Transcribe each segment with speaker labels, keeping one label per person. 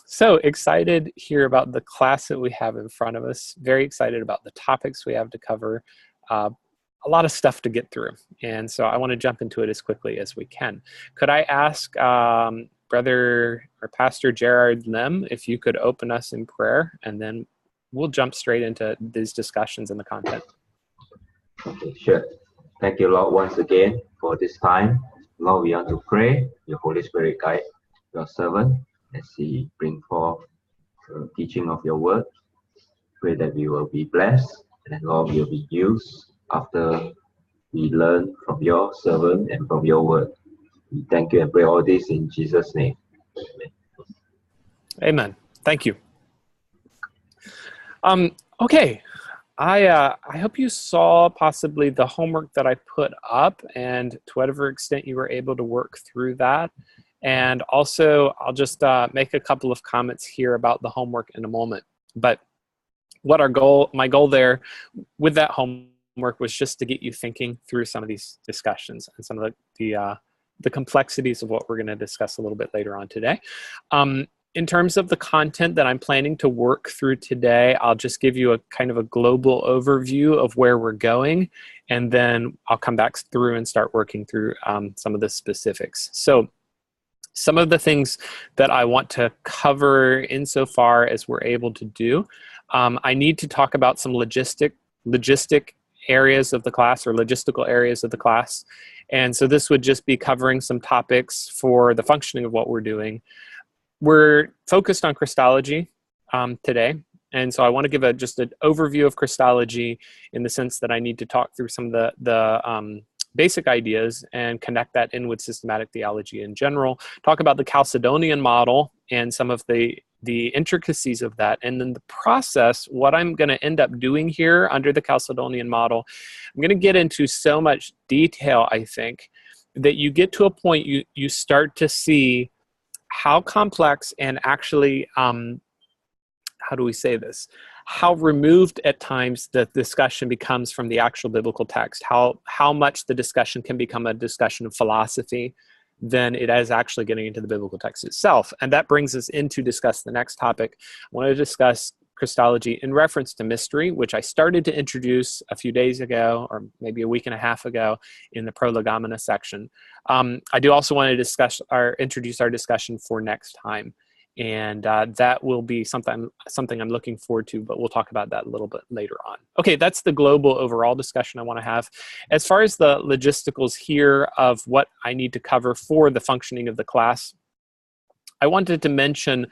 Speaker 1: So excited here about the class that we have in front of us. Very excited about the topics we have to cover. A lot of stuff to get through. And so I want to jump into it as quickly as we can. Could I ask Brother or Pastor Gerard Lim if you could open us in prayer, and then we'll jump straight into these discussions and the content.
Speaker 2: Okay, sure. Thank you, Lord, once again for this time. Lord, we want to pray. Your Holy Spirit guide your servant as he bring forth the teaching of your word. Pray that we will be blessed, and Lord, we will be used after we learn from your servant and from your word. We thank you and pray all this in Jesus' name. Amen.
Speaker 1: Amen. Thank you. Okay. I hope you saw possibly the homework that I put up, and to whatever extent you were able to work through that. And also, I'll just make a couple of comments here about the homework in a moment. But what my goal there with that homework was just to get you thinking through some of these discussions and some of the complexities of what we're going to discuss a little bit later on today. In terms of the content that I'm planning to work through today, I'll just give you a kind of a global overview of where we're going, and then I'll come back through and start working through some of the specifics. So some of the things that I want to cover insofar as we're able to do, I need to talk about some logistic areas of the class, or logistical areas of the class. And so this would just be covering some topics for the functioning of what we're doing. We're focused on Christology today, and so I want to give just an overview of Christology in the sense that I need to talk through some of the basic ideas and connect that in with systematic theology in general, talk about the Chalcedonian model and some of the intricacies of that, and then the process, what I'm going to end up doing here under the Chalcedonian model. I'm going to get into so much detail, I think, that you get to a point you start to see how complex and actually, how do we say this? How removed at times the discussion becomes from the actual biblical text, how much the discussion can become a discussion of philosophy than it is actually getting into the biblical text itself. And that brings us into discuss the next topic. I want to discuss Christology in reference to mystery, which I started to introduce a few days ago, or maybe a week and a half ago, in the Prolegomena section. I do also want to introduce our discussion for next time, and that will be something I'm looking forward to, but we'll talk about that a little bit later on. Okay, that's the global overall discussion I want to have. As far as the logisticals here of what I need to cover for the functioning of the class, I wanted to mention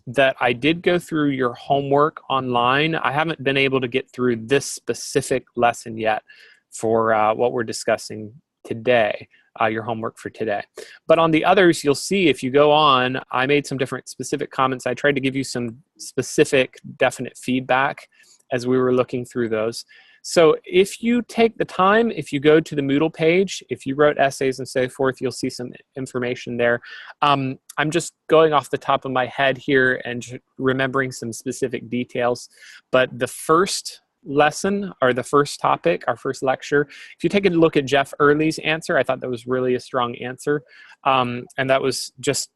Speaker 1: that I did go through your homework online. I haven't been able to get through this specific lesson yet for what we're discussing today, your homework for today. But on the others, you'll see if you go on, I made some different specific comments. I tried to give you some specific, definite feedback as we were looking through those. So if you take the time, if you go to the Moodle page, if you wrote essays and so forth, you'll see some information there. I'm just going off the top of my head here and remembering some specific details. But the first lesson, or the first topic, our first lecture, if you take a look at Jeff Early's answer, I thought that was really a strong answer. And that was just,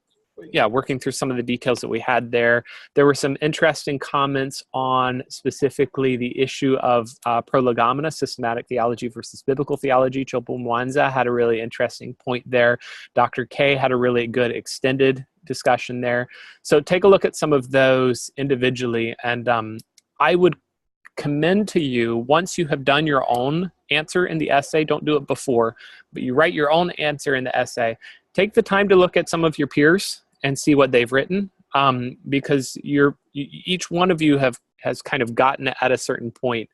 Speaker 1: working through some of the details that we had there. There were some interesting comments on specifically the issue of prolegomena, systematic theology versus biblical theology. Chopo Mwanza had a really interesting point there. Dr. K had a really good extended discussion there. So take a look at some of those individually, and I would commend to you, once you have done your own answer in the essay, don't do it before, but you write your own answer in the essay, take the time to look at some of your peers and see what they've written, because each one of you has kind of gotten at a certain point,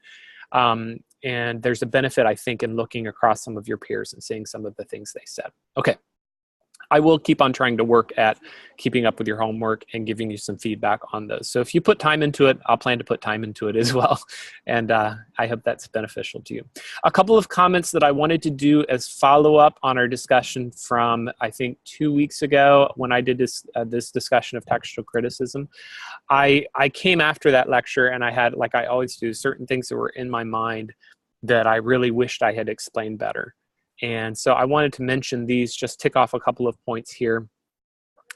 Speaker 1: and there's a benefit, I think, in looking across some of your peers and seeing some of the things they said. Okay. I will keep on trying to work at keeping up with your homework and giving you some feedback on those. So if you put time into it, I'll plan to put time into it as well. And I hope that's beneficial to you. A couple of comments that I wanted to do as follow-up on our discussion from, I think, 2 weeks ago when I did this discussion of textual criticism. I came after that lecture and I had, like I always do, certain things that were in my mind that I really wished I had explained better. And so I wanted to mention these, just tick off a couple of points here.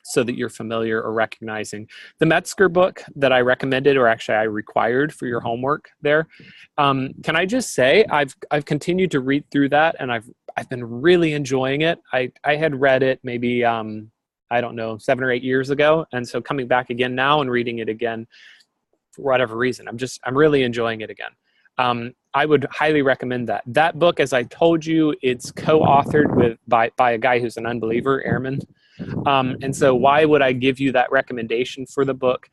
Speaker 1: so that you're familiar or recognizing. The Metzger book that I recommended, or actually I required for your homework there, can I just say I've continued to read through that, and I've been really enjoying it. I had read it maybe I don't know, 7 or 8 years ago, and so coming back again now and reading it again for whatever reason, I'm really enjoying it again. I would highly recommend that. That book, as I told you, it's co-authored by a guy who's an unbeliever, Ehrman. And so why would I give you that recommendation for the book?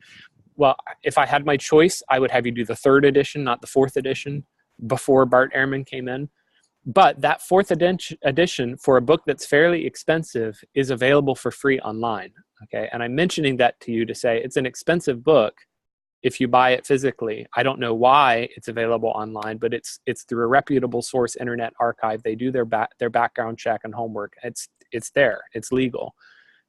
Speaker 1: Well, if I had my choice, I would have you do the 3rd edition, not the 4th edition, before Bart Ehrman came in. But that 4th edition for a book that's fairly expensive is available for free online. Okay, and I'm mentioning that to you to say it's an expensive book if you buy it physically. I don't know why it's available online, but it's through a reputable source, Internet Archive. They do their background check and homework. It's there. It's legal.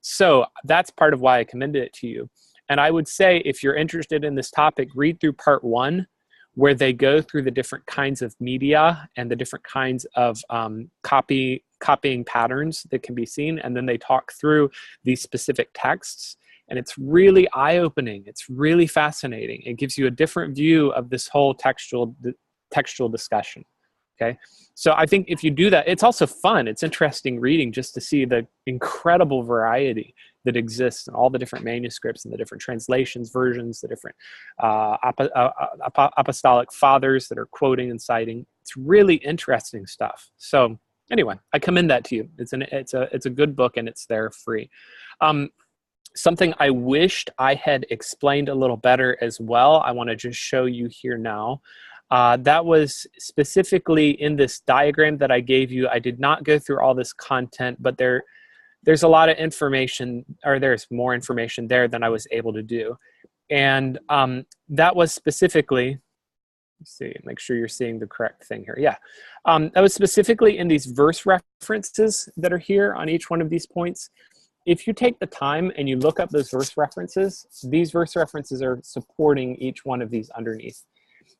Speaker 1: So that's part of why I commended it to you. And I would say if you're interested in this topic, read through part 1, where they go through the different kinds of media and the different kinds of copying patterns that can be seen. And then they talk through these specific texts. And it's really eye-opening. It's really fascinating. It gives you a different view of this whole textual discussion. Okay, so I think if you do that, it's also fun. It's interesting reading just to see the incredible variety that exists in all the different manuscripts and the different translations, versions, the different apostolic fathers that are quoting and citing. It's really interesting stuff. So anyway, I commend that to you. It's a good book, and it's there free. Something I wished I had explained a little better as well, I want to just show you here now. That was specifically in this diagram that I gave you. I did not go through all this content, but there's a lot of information, or there's more information there than I was able to do. And that was specifically, let's see, make sure you're seeing the correct thing here. Yeah, that was specifically in these verse references that are here on each one of these points. If you take the time and you look up those verse references, these verse references are supporting each one of these underneath.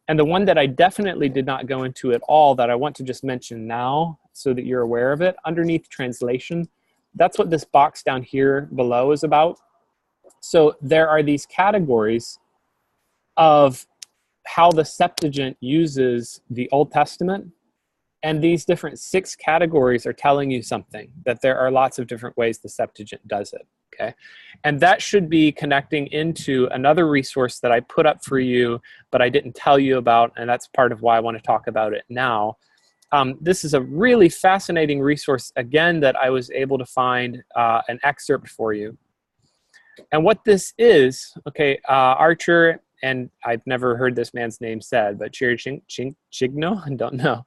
Speaker 1: And the one that I definitely did not go into at all that I want to just mention now so that you're aware of it, underneath translation, that's what this box down here below is about. So there are these categories of how the Septuagint uses the Old Testament. And these different 6 categories are telling you something, that there are lots of different ways the Septuagint does it. Okay, and that should be connecting into another resource that I put up for you, but I didn't tell you about, and that's part of why I want to talk about it now. This is a really fascinating resource, again, that I was able to find an excerpt for you. And what this is, okay, Archer, and I've never heard this man's name said, but Chigno, I don't know,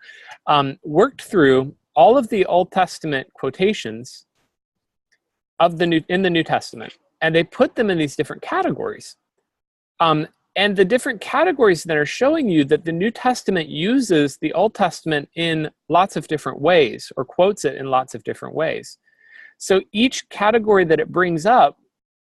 Speaker 1: worked through all of the Old Testament quotations in the New Testament, and they put them in these different categories. And the different categories that are showing you that the New Testament uses the Old Testament in lots of different ways, or quotes it in lots of different ways. So each category that it brings up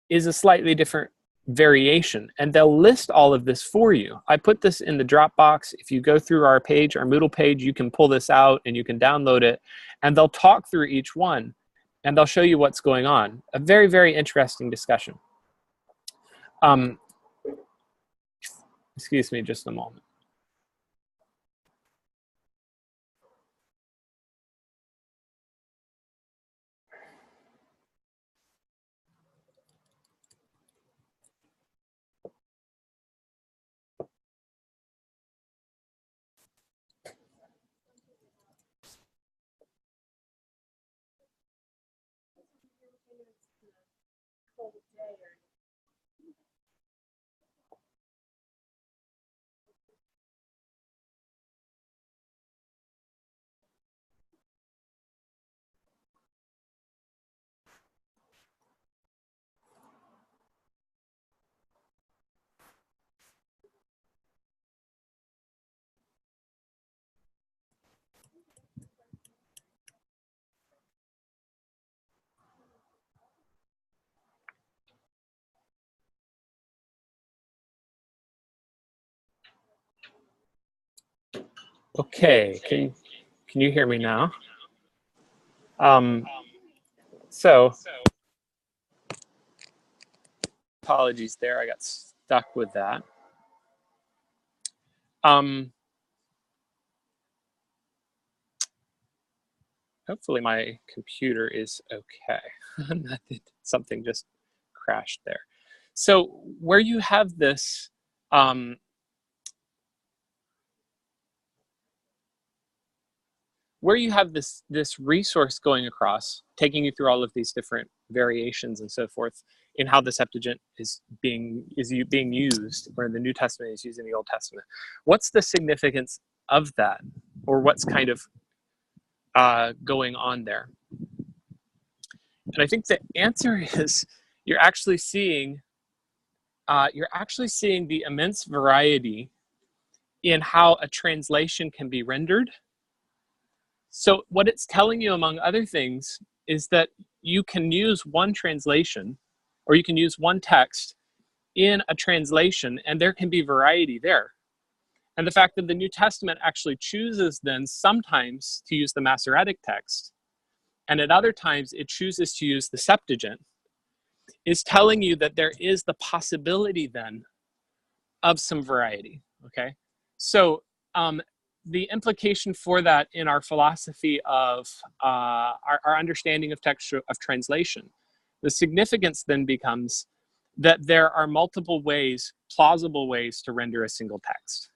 Speaker 1: is a slightly different variation, and they'll list all of this for you. I put this in the Dropbox. If you go through our page, our Moodle page, you can pull this out and you can download it, and they'll talk through each one, and they'll show you what's going on. A very, very interesting discussion. Excuse me just a moment. Okay, can you hear me now? So Apologies there, I got stuck with that. Hopefully my computer is okay. Something just crashed there. So where you have this, this resource going across, taking you through all of these different variations and so forth in how the Septuagint is being used, or the New Testament is using the Old Testament. What's the significance of that, or what's kind of going on there? And I think the answer is you're actually seeing the immense variety in how a translation can be rendered. So what it's telling you, among other things, is that you can use one translation, or you can use one text in a translation, and there can be variety there. And the fact that the New Testament actually chooses then sometimes to use the Masoretic text, and at other times it chooses to use the Septuagint, is telling you that there is the possibility then of some variety, okay? So the implication for that in our philosophy of our understanding of text, of translation, the significance then becomes that there are multiple ways, plausible ways to render a single text.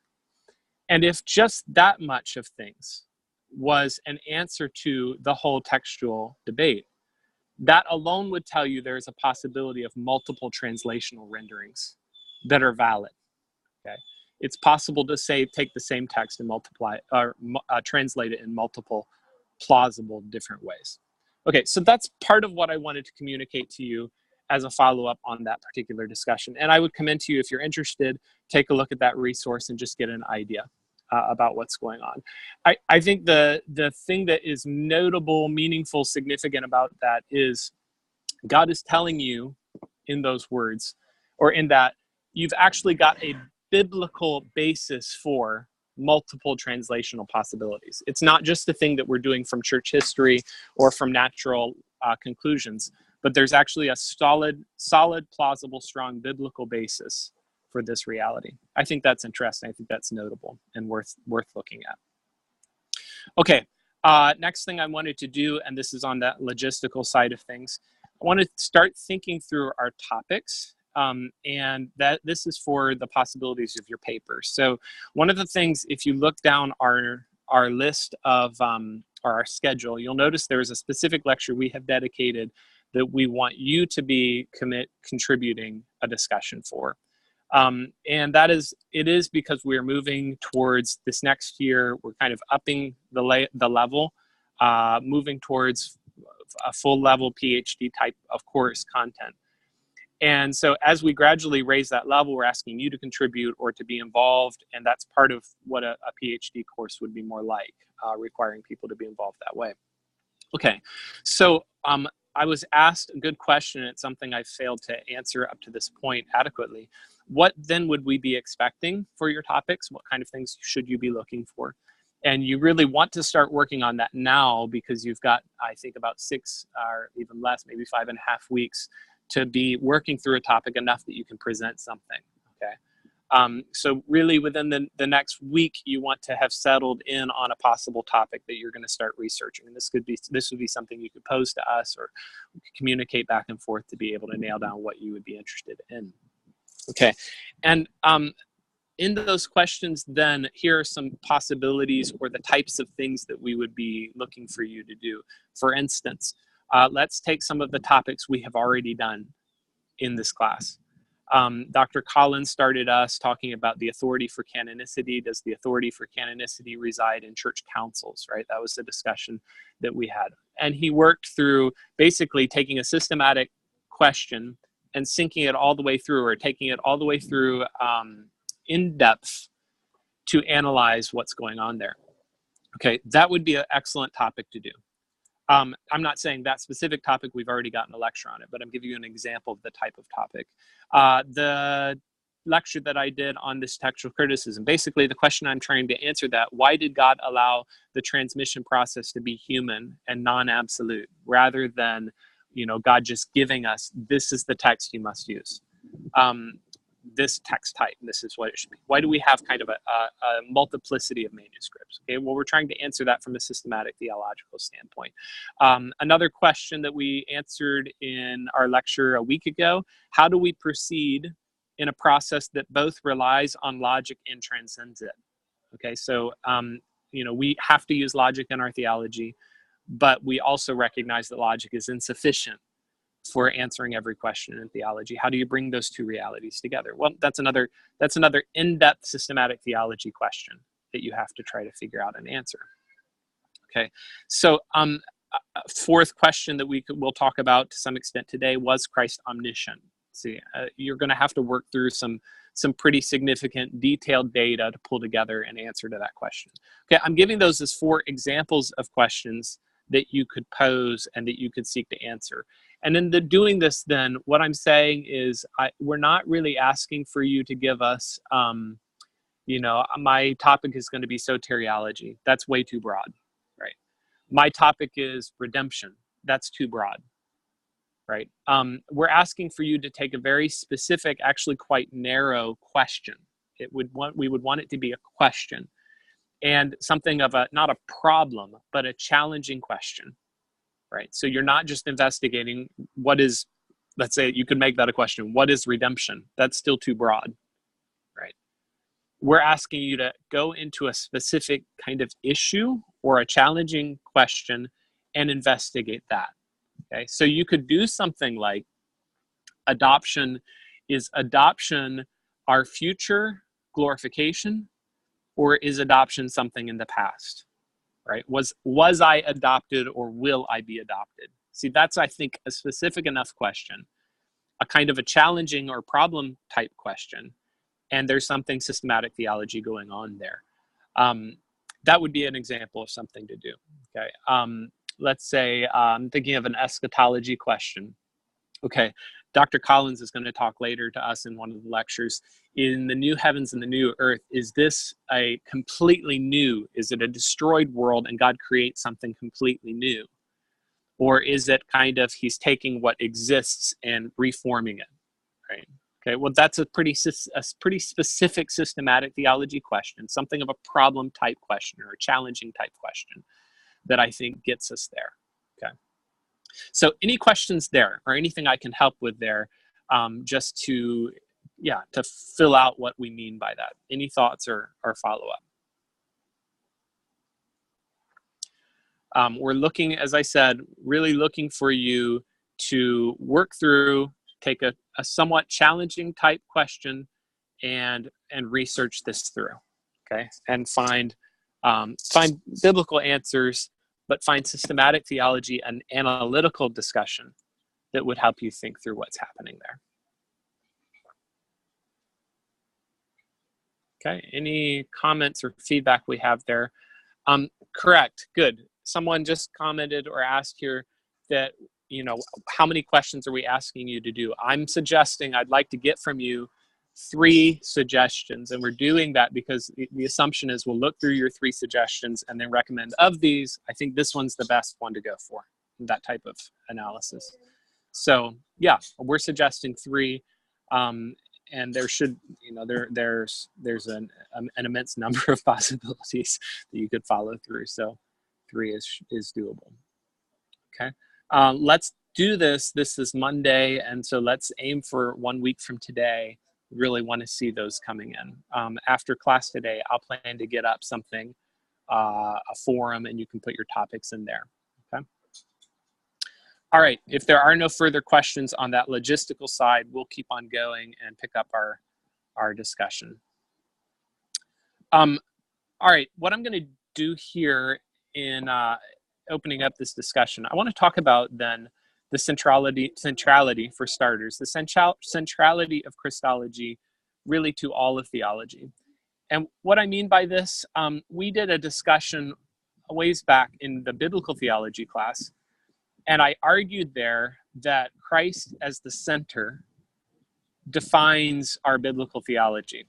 Speaker 1: And if just that much of things was an answer to the whole textual debate, that alone would tell you there's a possibility of multiple translational renderings that are valid. Okay, it's possible to take the same text and translate it in multiple plausible different ways. Okay, so that's part of what I wanted to communicate to you as a follow-up on that particular discussion. And I would commend to you, if you're interested, take a look at that resource and just get an idea about what's going on. I think the thing that is notable, meaningful, significant about that is God is telling you in those words, or in that, you've actually got a biblical basis for multiple translational possibilities. It's not just a thing that we're doing from church history or from natural conclusions, but there's actually a solid, plausible, strong biblical basis for this reality. I think that's interesting. I think that's notable and worth looking at. Okay, next thing I wanted to do, and this is on that logistical side of things, I want to start thinking through our topics, and that this is for the possibilities of your paper. So one of the things, if you look down our list of or our schedule, you'll notice there is a specific lecture we have dedicated that we want you to be contributing a discussion for. And it is because we're moving towards this next year. We're kind of upping the level, moving towards a full level PhD type of course content. And so as we gradually raise that level, we're asking you to contribute or to be involved. And that's part of what a PhD course would be more like, requiring people to be involved that way. Okay, so I was asked a good question. It's something I failed to answer up to this point adequately. What then would we be expecting for your topics? What kind of things should you be looking for? And you really want to start working on that now, because you've got, I think, about 6 or even less, maybe 5.5 weeks to be working through a topic enough that you can present something, okay? So really within the next week, you want to have settled in on a possible topic that you're going to start researching. And this would be something you could pose to us, or we could communicate back and forth to be able to nail down what you would be interested in. Okay, and in those questions, then, here are some possibilities or the types of things that we would be looking for you to do. For instance, let's take some of the topics we have already done in this class. Dr. Collins started us talking about the authority for canonicity. Does the authority for canonicity reside in church councils, right? That was the discussion that we had. And he worked through basically taking a systematic question and sinking it all the way through, or taking it all the way through in depth to analyze what's going on there. Okay, that would be an excellent topic to do. I'm not saying that specific topic, we've already gotten a lecture on it, but I'm giving you an example of the type of topic. The lecture that I did on this textual criticism, basically the question I'm trying to answer that, why did God allow the transmission process to be human and non-absolute, rather than, God just giving us, this is the text you must use? this text type. This is what it should be. Why do we have kind of a multiplicity of manuscripts? Okay, well, we're trying to answer that from a systematic theological standpoint. Another question that we answered in our lecture a week ago: how do we proceed in a process that both relies on logic and transcends it? Okay, so we have to use logic in our theology, but we also recognize that logic is insufficient for answering every question in theology. How do you bring those two realities together? Well, that's another in-depth systematic theology question that you have to try to figure out and answer. Okay, so fourth question that we'll talk about to some extent today: was Christ omniscient? See, you're going to have to work through some pretty significant detailed data to pull together an answer to that question. Okay, I'm giving those as 4 examples of questions that you could pose and that you could seek to answer. And in doing this, then, what I'm saying is we're not really asking for you to give us, my topic is going to be soteriology. That's way too broad, right? My topic is redemption. That's too broad, right? We're asking for you to take a very specific, actually quite narrow question. We would want it to be a question, and something of not a problem, but a challenging question. Right. So you're not just investigating what is, let's say you could make that a question. What is redemption? That's still too broad. Right. We're asking you to go into a specific kind of issue or a challenging question and investigate that. Okay. So you could do something like, adoption. Is adoption our future glorification, or is adoption something in the past? Right? Was I adopted, or will I be adopted? See, that's, I think, a specific enough question, a kind of a challenging or problem type question, and there's something systematic theology going on there. That would be an example of something to do. Okay, let's say I'm thinking of an eschatology question. Okay, Dr. Collins is going to talk later to us in one of the lectures. In the new heavens and the new earth, is this a completely new? Is it a destroyed world and God creates something completely new? Or is it kind of he's taking what exists and reforming it, right? Okay, well, that's a pretty specific systematic theology question, something of a problem type question or a challenging type question that I think gets us there. Okay. So any questions there, or anything I can help with there, just to fill out what we mean by that? Any thoughts or follow-up? We're looking, as I said, really looking for you to work through, take a somewhat challenging type question and research this through, okay? And find biblical answers, but find systematic theology and analytical discussion that would help you think through what's happening there. Okay, any comments or feedback we have there? Correct, good. Someone just commented or asked here that, how many questions are we asking you to do? I'm suggesting I'd like to get from you 3 suggestions, and we're doing that because the assumption is we'll look through your 3 suggestions and then recommend, of these, I think this one's the best one to go for, that type of analysis. So yeah, we're suggesting 3, and there should, there's an immense number of possibilities that you could follow through. So 3 is doable. Okay, let's do this. This is Monday, and so let's aim for 1 week from today. Really want to see those coming in. After class today, I'll plan to get up something, a forum, and you can put your topics in there. Okay. All right. If there are no further questions on that logistical side, we'll keep on going and pick up our discussion. All right. What I'm going to do here in opening up this discussion, I want to talk about then the centrality for starters, the centrality of Christology really to all of theology. And what I mean by this, we did a discussion a ways back in the biblical theology class, and I argued there that Christ as the center defines our biblical theology.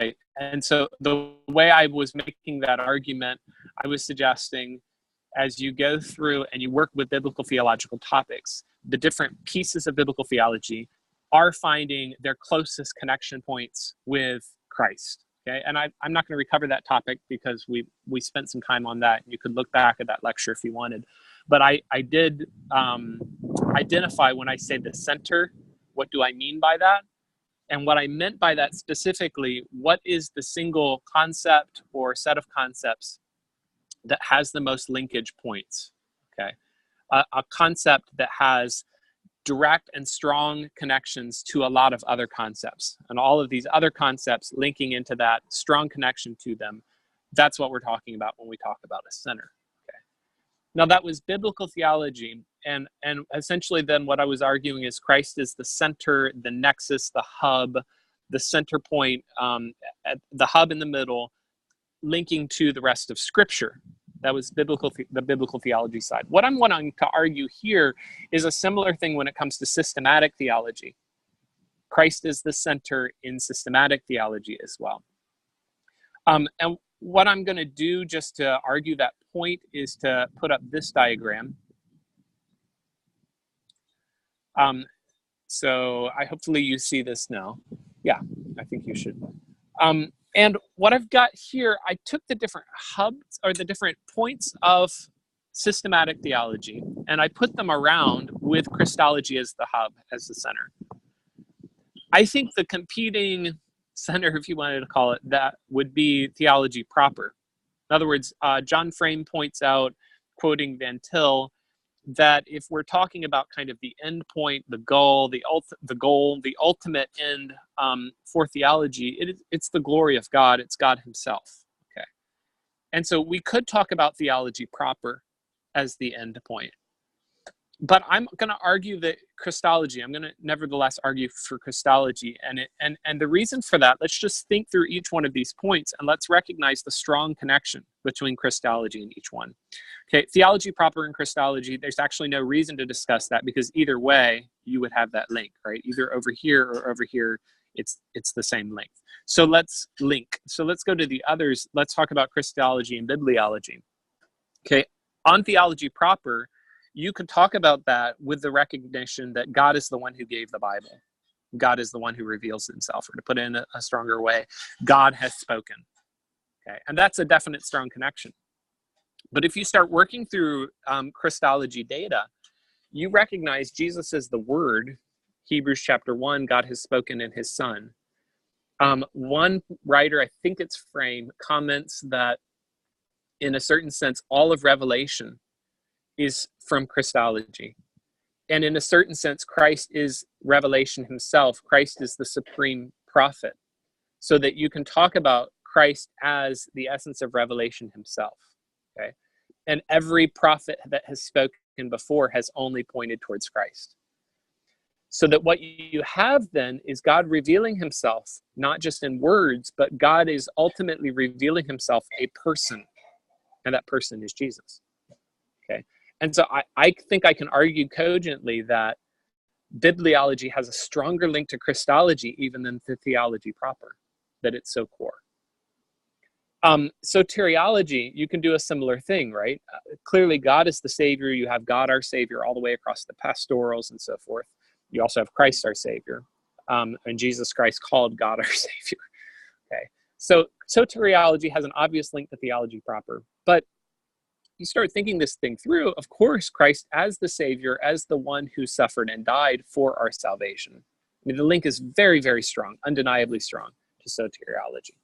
Speaker 1: Okay? And so the way I was making that argument, I was suggesting, as you go through and you work with biblical theological topics, the different pieces of biblical theology are finding their closest connection points with Christ. Okay, and I'm not going to recover that topic because we spent some time on that. You could look back at that lecture if you wanted. But I did identify when I say the center, what do I mean by that? And what I meant by that specifically, what is the single concept or set of concepts that has the most linkage points? Okay, a concept that has direct and strong connections to a lot of other concepts, and all of these other concepts linking into that strong connection to them. That's what we're talking about when we talk about a center. Okay. Now that was biblical theology, and essentially then what I was arguing is Christ is the center, the nexus, the hub, the center point, at the hub in the middle, linking to the rest of Scripture. That was the biblical theology side. What I'm wanting to argue here is a similar thing when it comes to systematic theology. Christ is the center in systematic theology as well. And what I'm going to do just to argue that point is to put up this diagram. So hopefully you see this now. Yeah, I think you should. And what I've got here, I took the different hubs or the different points of systematic theology, and I put them around with Christology as the hub, as the center. I think the competing center, if you wanted to call it that, would be theology proper. In other words, John Frame points out, quoting Van Til, that if we're talking about kind of the end point, the goal, the ultimate end for theology, it's the glory of God. It's God himself. Okay. And so we could talk about theology proper as the end point. But I'm going to argue that Christology, I'm going to nevertheless argue for Christology. And the reason for that, let's just think through each one of these points and let's recognize the strong connection between Christology and each one. Okay, theology proper and Christology, there's actually no reason to discuss that because either way, you would have that link, right? Either over here or over here, it's the same length. So let's link. So let's go to the others. Let's talk about Christology and bibliology. Okay, on theology proper, you could talk about that with the recognition that God is the one who gave the Bible. God is the one who reveals himself, or to put it in a stronger way, God has spoken. Okay, and that's a definite strong connection. But if you start working through Christology data, you recognize Jesus as the Word. Hebrews chapter 1, God has spoken in his Son. One writer, I think it's Frame, comments that in a certain sense, all of Revelation is from Christology. And in a certain sense, Christ is revelation himself. Christ is the supreme prophet. So that you can talk about Christ as the essence of revelation himself. Okay. And every prophet that has spoken before has only pointed towards Christ. So that what you have then is God revealing himself, not just in words, but God is ultimately revealing himself a person. And that person is Jesus. Okay. And so I think I can argue cogently that bibliology has a stronger link to Christology even than to theology proper, that it's so core. Soteriology, you can do a similar thing, right? Clearly, God is the Savior. You have God, our Savior, all the way across the pastorals and so forth. You also have Christ, our Savior, and Jesus Christ called God, our Savior. Okay, so soteriology has an obvious link to theology proper, but you start thinking this thing through, of course, Christ as the Savior, as the one who suffered and died for our salvation. I mean, the link is very, very strong, undeniably strong to soteriology.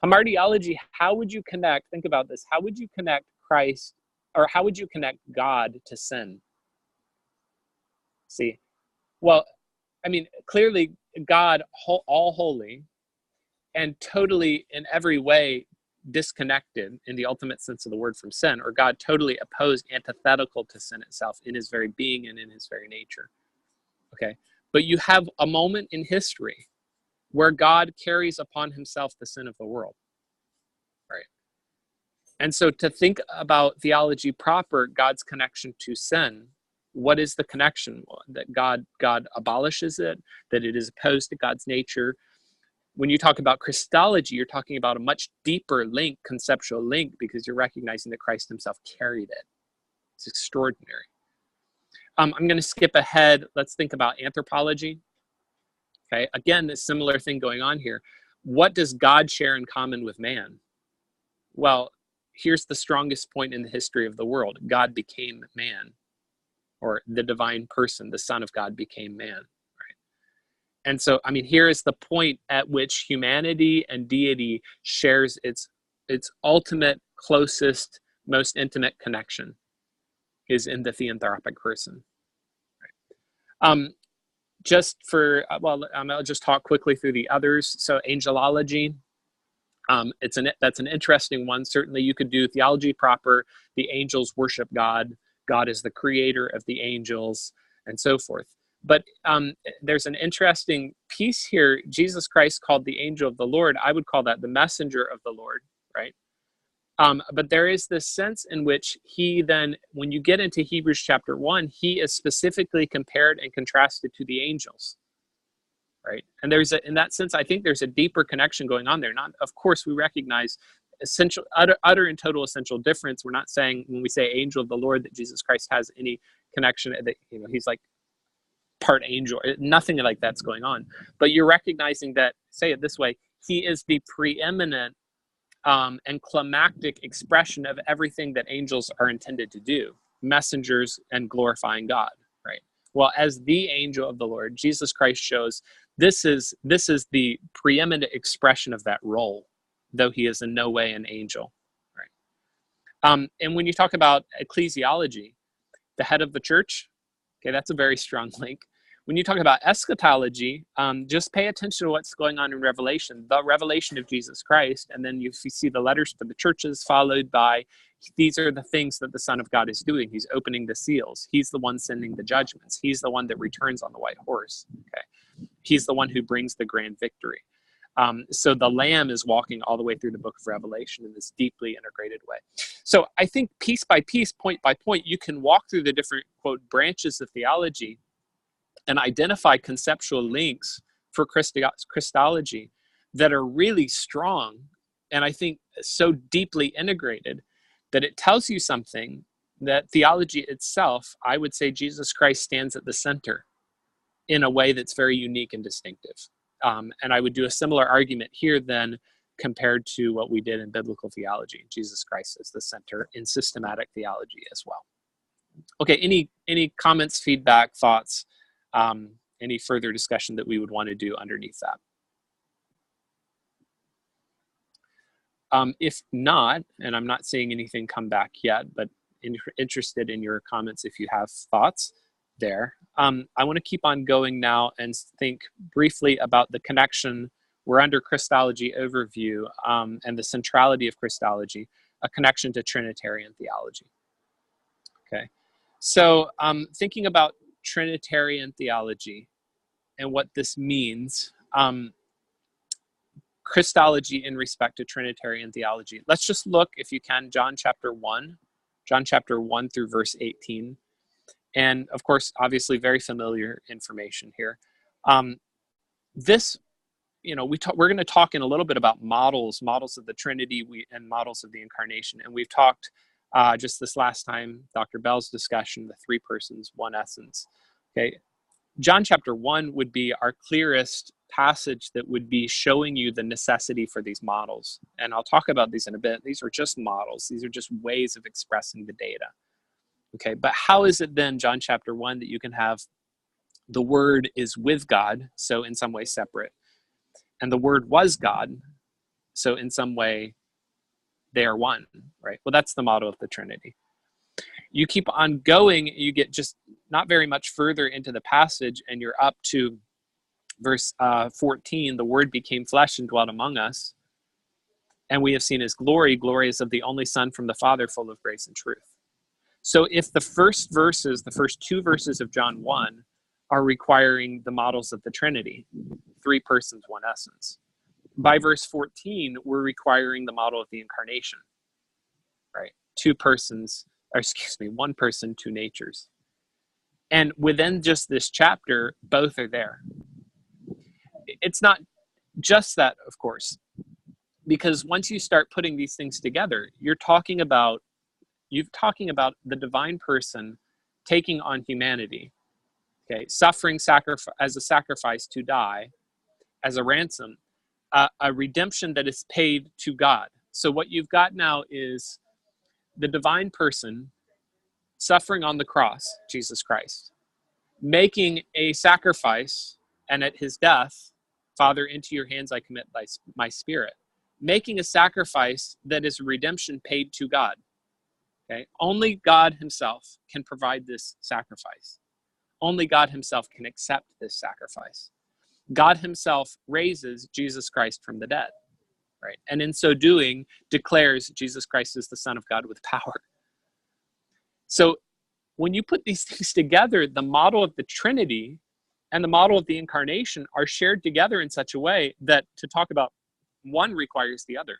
Speaker 1: Hamartiology, how would you connect, think about this, how would you connect Christ, or how would you connect God to sin? See, well, I mean, clearly God, all holy, and totally in every way disconnected in the ultimate sense of the word from sin, or God totally opposed, antithetical to sin itself in his very being and in his very nature. Okay, but you have a moment in history where God carries upon himself the sin of the world, right? And so to think about theology proper, God's connection to sin, what is the connection? That God abolishes it, that it is opposed to God's nature. When you talk about Christology, you're talking about a much deeper link, conceptual link, because you're recognizing that Christ himself carried it. It's extraordinary. I'm going to skip ahead. Let's think about anthropology. Okay, again, a similar thing going on here. What does God share in common with man? Well, here's the strongest point in the history of the world. God became man, or the divine person, the Son of God became man. Right? And so, I mean, here is the point at which humanity and deity shares its ultimate, closest, most intimate connection is in the theanthropic person. Right? Just for, I'll just talk quickly through the others. So angelology, that's an interesting one. Certainly you could do theology proper. The angels worship God. God is the creator of the angels, and so forth. But there's an interesting piece here. Jesus Christ called the angel of the Lord. I would call that the messenger of the Lord, right? But there is this sense in which he then, when you get into Hebrews chapter 1, he is specifically compared and contrasted to the angels. Right. And in that sense, I think there's a deeper connection going on there. Not, of course, we recognize essential, utter and total essential difference. We're not saying when we say angel of the Lord that Jesus Christ has any connection, that, you know, he's like part angel. Nothing like that's going on. But you're recognizing that, say it this way, he is the preeminent and climactic expression of everything that angels are intended to do, messengers and glorifying God. Right. Well, as the angel of the Lord, Jesus Christ shows this is the preeminent expression of that role, though he is in no way an angel. Right. And when you talk about ecclesiology, the head of the church, okay, that's a very strong link. When you talk about eschatology, just pay attention to what's going on in Revelation, the revelation of Jesus Christ, and then you see the letters to the churches followed by, these are the things that the Son of God is doing. He's opening the seals. He's the one sending the judgments. He's the one that returns on the white horse. Okay, he's the one who brings the grand victory. So the Lamb is walking all the way through the book of Revelation in this deeply integrated way. So I think piece by piece, point by point, you can walk through the different, quote, branches of theology and identify conceptual links for Christology that are really strong, and I think so deeply integrated that it tells you something that theology itself, I would say Jesus Christ stands at the center in a way that's very unique and distinctive. And I would do a similar argument here then compared to what we did in biblical theology. Jesus Christ is the center in systematic theology as well. Okay, any comments, feedback, thoughts, any further discussion that we would want to do underneath that? If not, and I'm not seeing anything come back yet, but interested in your comments if you have thoughts there. I want to keep on going now and think briefly about the connection. We're under Christology overview and the centrality of Christology, a connection to Trinitarian theology. Okay, so thinking about Trinitarian theology and what this means, Christology in respect to Trinitarian theology. Let's just look, if you can, John chapter 1 through verse 18. And of course, obviously very familiar information here. This, you know, we're going to talk in a little bit about models of the Trinity and models of the Incarnation. And we've talked just this last time, Dr. Bell's discussion, the three persons, one essence. Okay, John chapter 1 would be our clearest passage that would be showing you the necessity for these models. And I'll talk about these in a bit. These are just models. These are just ways of expressing the data. Okay, but how is it then, John chapter 1, that you can have the Word is with God, so in some way separate, and the Word was God, so in some way they are one, right? Well, that's the model of the Trinity. You keep on going, you get just not very much further into the passage, and you're up to verse 14, the Word became flesh and dwelt among us, and we have seen his glory. Glory is of the only Son from the Father, full of grace and truth. So if the first two verses of John 1 are requiring the models of the Trinity, three persons, one essence, by verse 14, we're requiring the model of the Incarnation, right? One person, two natures. And within just this chapter, both are there. It's not just that, of course, because once you start putting these things together, you're talking about the divine person taking on humanity, okay, suffering as a sacrifice to die, as a ransom, a redemption that is paid to God. So what you've got now is the divine person suffering on the cross, Jesus Christ, making a sacrifice, and at his death, Father, into your hands I commit my spirit, making a sacrifice that is redemption paid to God. Okay? Only God himself can provide this sacrifice. Only God himself can accept this sacrifice. God himself raises Jesus Christ from the dead, right? And in so doing, declares Jesus Christ as the Son of God with power. So when you put these things together, the model of the Trinity and the model of the Incarnation are shared together in such a way that to talk about one requires the other.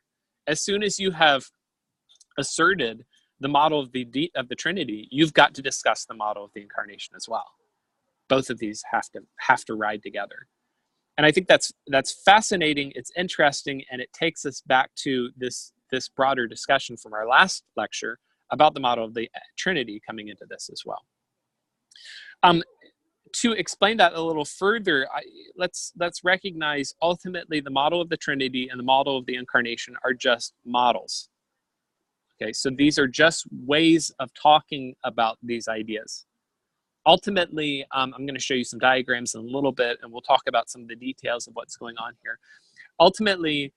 Speaker 1: As soon as you have asserted the model of the Trinity, you've got to discuss the model of the Incarnation as well. Both of these have to ride together. And I think that's fascinating, it's interesting, and it takes us back to this broader discussion from our last lecture about the model of the Trinity coming into this as well. To explain that a little further, let's recognize ultimately the model of the Trinity and the model of the Incarnation are just models. Okay, so these are just ways of talking about these ideas. Ultimately, I'm going to show you some diagrams in a little bit, and we'll talk about some of the details of what's going on here. Ultimately,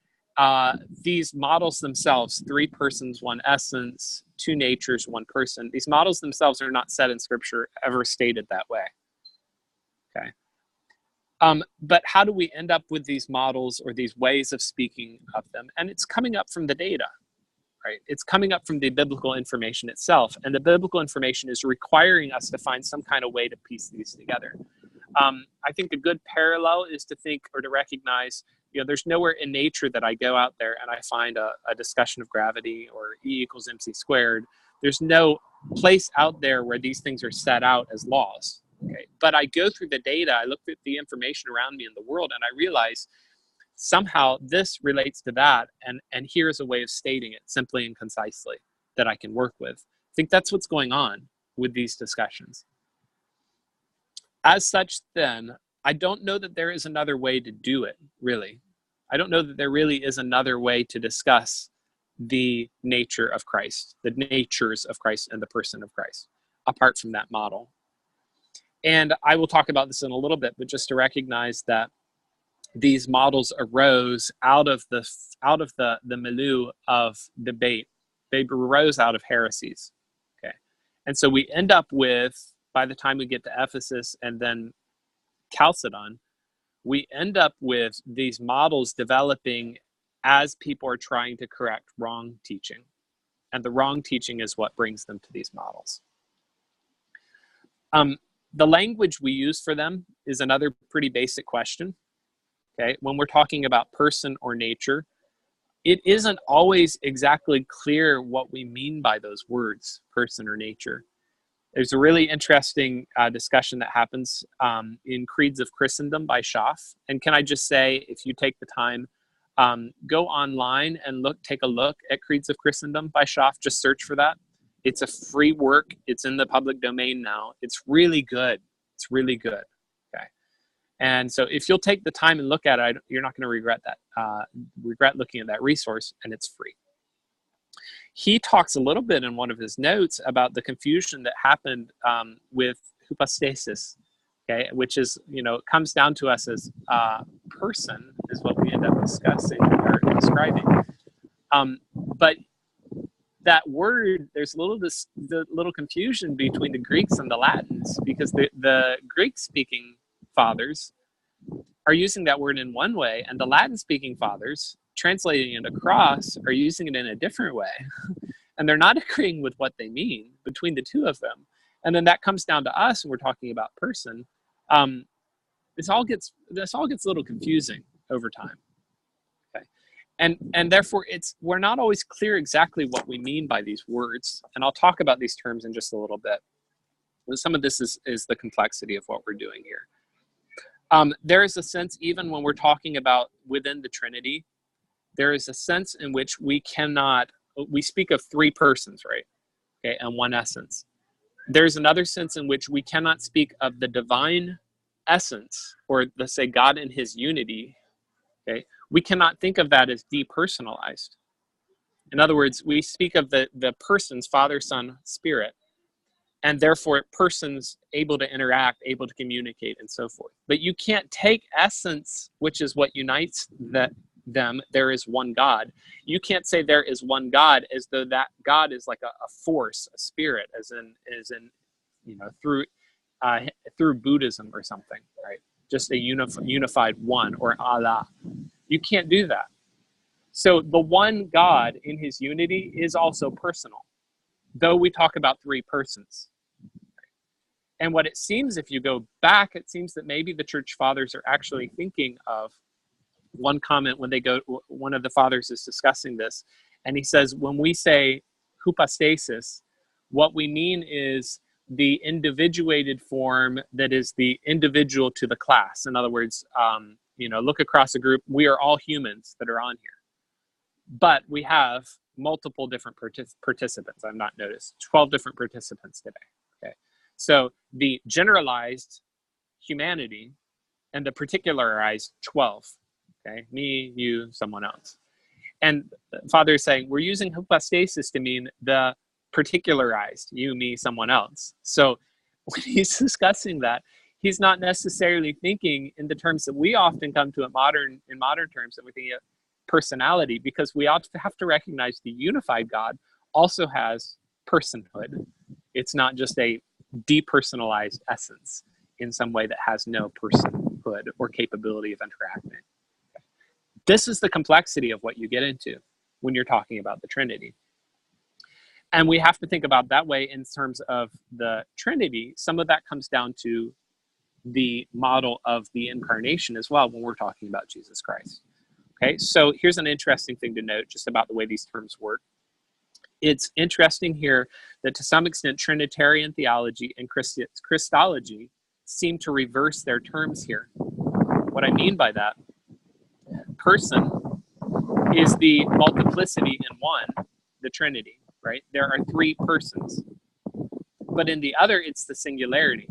Speaker 1: these models themselves, 3 persons, 1 essence, 2 natures, 1 person, these models themselves are not said in Scripture, ever stated that way. Okay. But how do we end up with these models or these ways of speaking of them? And it's coming up from the data. Right? It's coming up from the biblical information itself, and the biblical information is requiring us to find some kind of way to piece these together. I think a good parallel is to think or to recognize, there's nowhere in nature that I go out there and I find a discussion of gravity or E equals mc squared. There's no place out there where these things are set out as laws. Okay? But I go through the data, I look at the information around me in the world, and I realize somehow this relates to that, and here's a way of stating it simply and concisely that I can work with. I think that's what's going on with these discussions. As such, then, I don't know that there is another way to do it, really. I don't know that there really is another way to discuss the nature of Christ, the natures of Christ and the person of Christ, apart from that model. And I will talk about this in a little bit, but just to recognize that these models arose out of the milieu of debate. They arose out of heresies. Okay, and so we end up with, by the time we get to Ephesus and then Chalcedon, we end up with these models developing as people are trying to correct wrong teaching, and the wrong teaching is what brings them to these models. The language we use for them is another pretty basic question. Okay, when we're talking about person or nature, it isn't always exactly clear what we mean by those words, person or nature. There's a really interesting discussion that happens in Creeds of Christendom by Schaff. And can I just say, if you take the time, go online and take a look at Creeds of Christendom by Schaff. Just search for that. It's a free work. It's in the public domain now. It's really good. It's really good. Okay. And so if you'll take the time and look at it, you're not going to regret looking at that resource, and it's free. He talks a little bit in one of his notes about the confusion that happened with hypostasis, okay, which is, it comes down to us as person is what we end up discussing or describing. But that word, there's a little confusion between the Greeks and the Latins, because the Greek-speaking fathers are using that word in one way, and the Latin-speaking fathers, translating it across, are using it in a different way. And they're not agreeing with what they mean between the two of them. And then that comes down to us when we're talking about person. This all gets a little confusing over time. Okay. And therefore we're not always clear exactly what we mean by these words. And I'll talk about these terms in just a little bit. Some of this is the complexity of what we're doing here. There is a sense, even when we're talking about within the Trinity, there is a sense in which we speak of 3 persons, right? Okay, and 1 essence. There's another sense in which we cannot speak of the divine essence, or let's say God in his unity, Okay, we cannot think of that as depersonalized. In other words, we speak of the persons, Father, Son, Spirit, and therefore persons able to interact, able to communicate, and so forth. But you can't take essence, which is what unites them. There is one God. You can't say there is one God as though that God is like a force, a spirit, as in through Buddhism or something, right? Just a unified one, or Allah. You can't do that. So the one God in his unity is also personal, though we talk about three persons. And what it seems, if you go back, it seems that maybe the church fathers are actually thinking of one comment when one of the fathers is discussing this. And he says, when we say hypostasis, what we mean is the individuated form that is the individual to the class. In other words, look across a group. We are all humans that are on here, but we have multiple different participants. I've not noticed 12 different participants today. Okay. So the generalized humanity and the particularized 12, okay, me, you, someone else. And Father is saying we're using hypostasis to mean the particularized, you, me, someone else. So when he's discussing that, he's not necessarily thinking in the terms that we often come to in modern terms, that we think of personality, because we have to recognize the unified God also has personhood. It's not just a depersonalized essence in some way that has no personhood or capability of interacting. This is the complexity of what you get into when you're talking about the Trinity. And we have to think about that way in terms of the Trinity. Some of that comes down to the model of the incarnation as well when we're talking about Jesus Christ. Okay, so here's an interesting thing to note just about the way these terms work. It's interesting here that to some extent Trinitarian theology and Christology seem to reverse their terms here. What I mean by that, person is the multiplicity in one, the Trinity, right? There are three persons. But in the other, it's the singularity.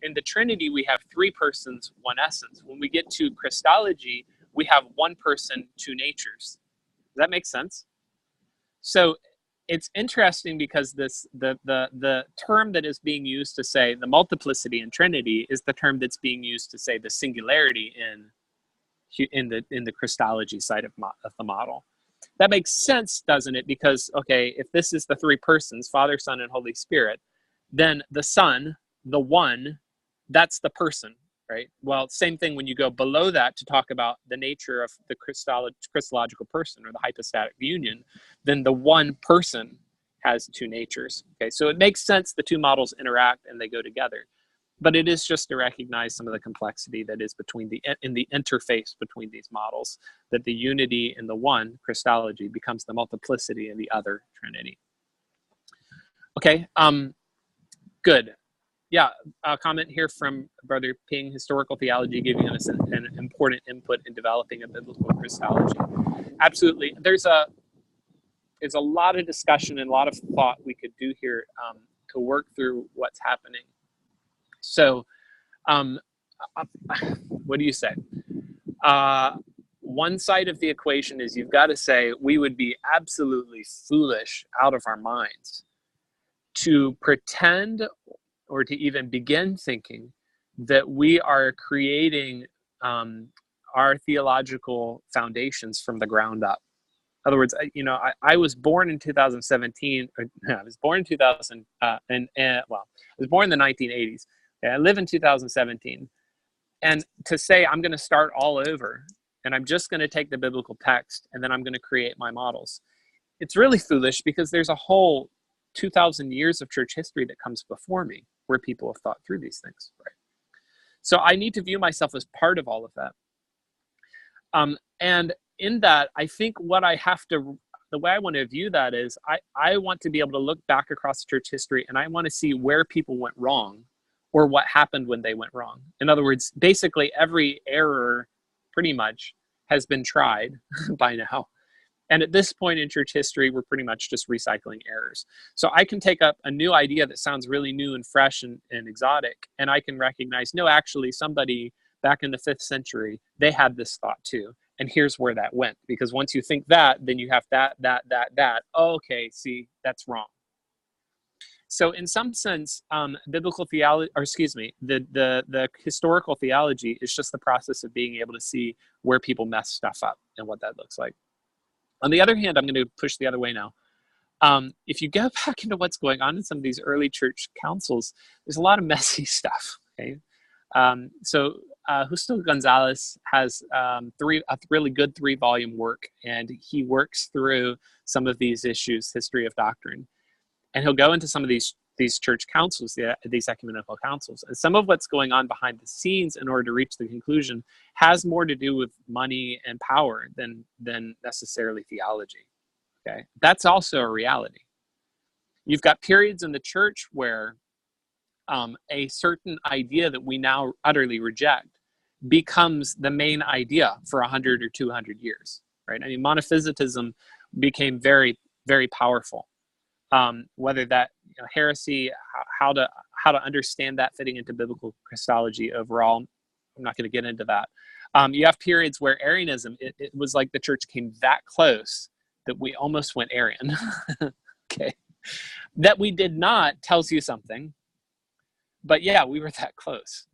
Speaker 1: In the Trinity, we have three persons, one essence. When we get to Christology, we have one person, two natures. Does that make sense? So it's interesting because the term that is being used to say the multiplicity in Trinity is the term that's being used to say the singularity in the Christology side of the model. That makes sense, doesn't it? Because, okay, if this is the three persons, Father, Son, and Holy Spirit, then the Son, the one, that's the person, right? Well, same thing when you go below that to talk about the nature of the Christological person or the hypostatic union, then the one person has two natures. Okay, so it makes sense the two models interact and they go together. But it is just to recognize some of the complexity that is in the interface between these models, that the unity in the one, Christology, becomes the multiplicity in the other, Trinity. Okay, good. Yeah, a comment here from Brother Ping, Historical Theology, giving us an important input in developing a biblical Christology. Absolutely. There's a lot of discussion and a lot of thought we could do here to work through what's happening. So, what do you say? One side of the equation is you've got to say we would be absolutely foolish, out of our minds, to pretend or to even begin thinking that we are creating our theological foundations from the ground up. In other words, I was born in 2017. I was born in 2000, I was born in the 1980s. I live in 2017. And to say I'm going to start all over and I'm just going to take the biblical text and then I'm going to create my models, it's really foolish because there's a whole 2,000 years of church history that comes before me where people have thought through these things, right? So I need to view myself as part of all of that. And in that, I think the way I want to view that is I want to be able to look back across church history and I want to see where people went wrong or what happened when they went wrong. In other words, basically every error pretty much has been tried by now. And at this point in church history, we're pretty much just recycling errors. So I can take up a new idea that sounds really new and fresh and exotic, and I can recognize, no, actually somebody back in the 5th century, they had this thought too. And here's where that went. Because once you think that, then you have that. Oh, okay, see, that's wrong. So in some sense, biblical theology, or excuse me, the historical theology is just the process of being able to see where people mess stuff up and what that looks like. On the other hand, I'm going to push the other way now. If you go back into what's going on in some of these early church councils, there's a lot of messy stuff. Okay, so Justo Gonzalez has a really good 3-volume work, and he works through some of these issues, history of doctrine, and he'll go into some of these church councils, these ecumenical councils, and some of what's going on behind the scenes in order to reach the conclusion has more to do with money and power than necessarily theology. Okay, that's also a reality. You've got periods in the church where a certain idea that we now utterly reject becomes the main idea for 100 or 200 years, right? I mean, monophysitism became very, very powerful. Whether that heresy, how to understand that fitting into biblical Christology overall, I'm not going to get into that. You have periods where Arianism, it was like the church came that close that we almost went Arian. Okay, that we did not tells you something, but yeah, we were that close.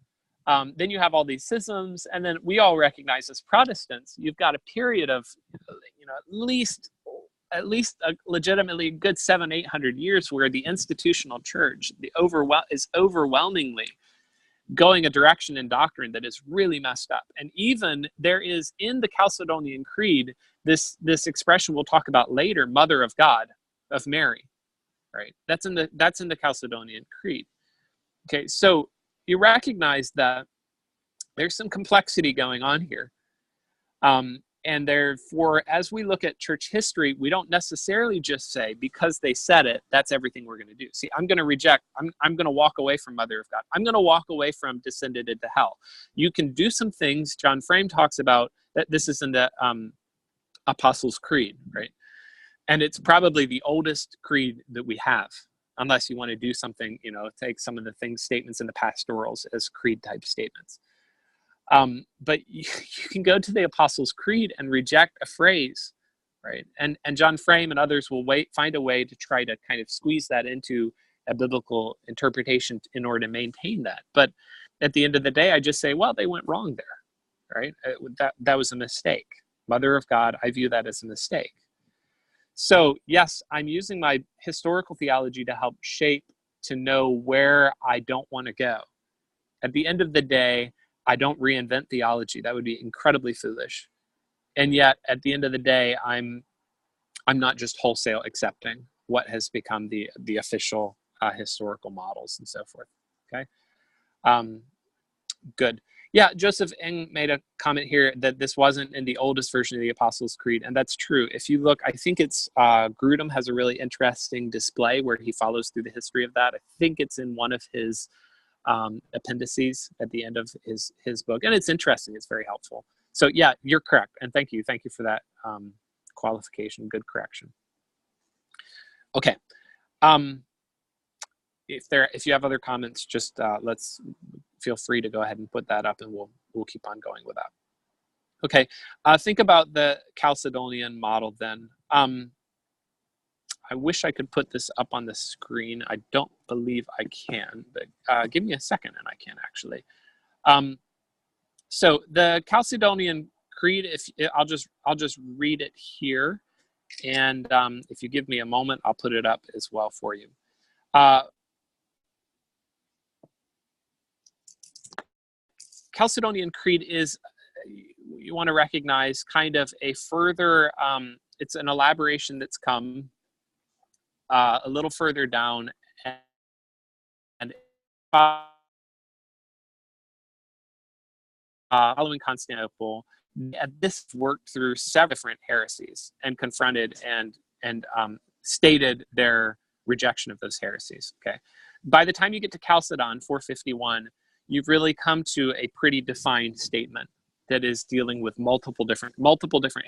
Speaker 1: Then you have all these schisms, and then we all recognize as Protestants, you've got a period of, at least a legitimately good 700-800 years where the institutional church is overwhelmingly going a direction in doctrine that is really messed up. And even there is in the Chalcedonian Creed this expression we'll talk about later, Mother of God, of Mary, right? That's in the Chalcedonian Creed. Okay, so you recognize that there's some complexity going on here. And therefore, as we look at church history, we don't necessarily just say, because they said it, that's everything we're going to do. See, I'm going to reject, I'm going to walk away from Mother of God. I'm going to walk away from descended into hell. You can do some things. John Frame talks about that. This is in the Apostles' Creed, right? And it's probably the oldest creed that we have, unless you want to do something, take some of the statements in the pastorals as creed type statements. But you can go to the Apostles' Creed and reject a phrase, right? And John Frame and others will find a way to try to kind of squeeze that into a biblical interpretation in order to maintain that. But at the end of the day, I just say, well, they went wrong there, right? That was a mistake. Mother of God, I view that as a mistake. So yes, I'm using my historical theology to help shape, to know where I don't want to go. At the end of the day, I don't reinvent theology. That would be incredibly foolish. And yet, at the end of the day, I'm not just wholesale accepting what has become the official historical models and so forth. Okay, good. Yeah, Joseph Ng made a comment here that this wasn't in the oldest version of the Apostles' Creed, and that's true. If you look, I think it's Grudem has a really interesting display where he follows through the history of that. I think it's in one of his appendices at the end of his book, and it's interesting. It's very helpful. So yeah, you're correct, and thank you for that qualification. Good correction. Okay, if you have other comments, just let's feel free to go ahead and put that up, and we'll keep on going with that. Okay, think about the Chalcedonian model then. I wish I could put this up on the screen. I don't believe I can, but give me a second and I can actually. So the Chalcedonian Creed, I'll just read it here, and if you give me a moment, I'll put it up as well for you. Chalcedonian Creed is, you want to recognize, kind of a further, it's an elaboration that's come a little further down, and following Constantinople, this worked through several different heresies and confronted and stated their rejection of those heresies. Okay, by the time you get to Chalcedon 451, you've really come to a pretty defined statement that is dealing with multiple different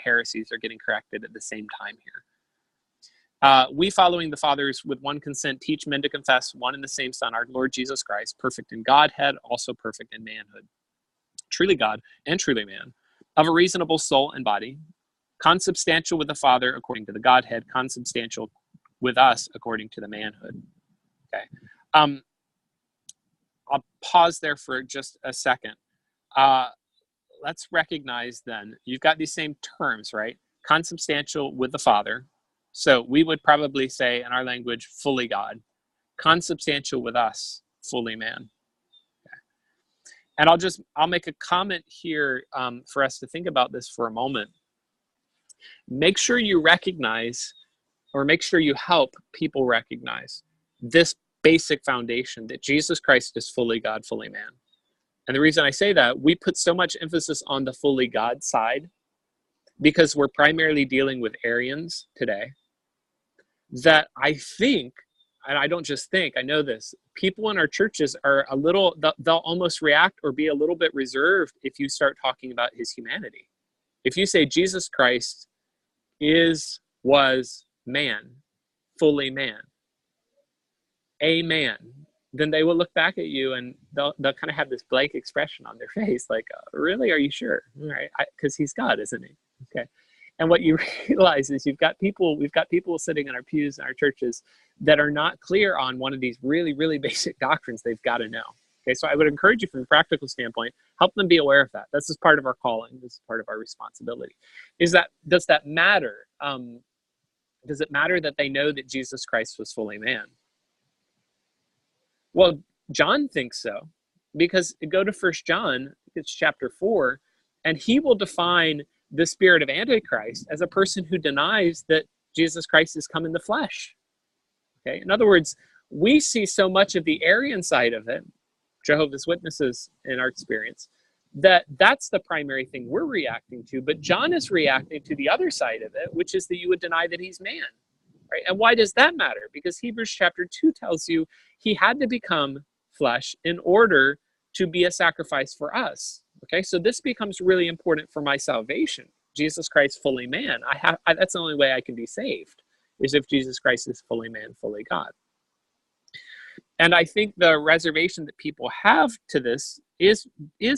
Speaker 1: heresies are getting corrected at the same time here. We, following the fathers, with one consent, teach men to confess one and the same Son, our Lord Jesus Christ, perfect in Godhead, also perfect in manhood. truly God and truly man, of a reasonable soul and body, consubstantial with the Father according to the Godhead, consubstantial with us according to the manhood. Okay. I'll pause there for just a second. Let's recognize then, you've got these same terms, right? Consubstantial with the Father. So we would probably say in our language, fully God. Consubstantial with us, fully man. Okay. And I'll make a comment here for us to think about this for a moment. Make sure you recognize, or make sure you help people recognize this basic foundation that Jesus Christ is fully God, fully man. And the reason I say that, we put so much emphasis on the fully God side because we're primarily dealing with Arians today, that I think, and I don't just think, I know this, people in our churches are a little, they'll almost react or be a little bit reserved if you start talking about his humanity. If you say Jesus Christ was man, fully man, a man, then they will look back at you and they'll kind of have this blank expression on their face, like, really, are you sure? All right, because he's God, isn't he? Okay. And what you realize is we've got people sitting in our pews in our churches that are not clear on one of these really, really basic doctrines they've got to know. Okay, so I would encourage you from a practical standpoint, help them be aware of that. This is part of our calling. This is part of our responsibility. Does that matter? Does it matter that they know that Jesus Christ was fully man? Well, John thinks so, because go to 1 John, it's chapter 4, and he will define the spirit of Antichrist as a person who denies that Jesus Christ has come in the flesh. Okay, in other words, we see so much of the Arian side of it, Jehovah's Witnesses in our experience, that's the primary thing we're reacting to, but John is reacting to the other side of it, which is that you would deny that he's man. Right? And why does that matter? Because Hebrews chapter 2 tells you he had to become flesh in order to be a sacrifice for us. Okay, so this becomes really important for my salvation. Jesus Christ, fully man. That's the only way I can be saved, is if Jesus Christ is fully man, fully God. And I think the reservation that people have to this is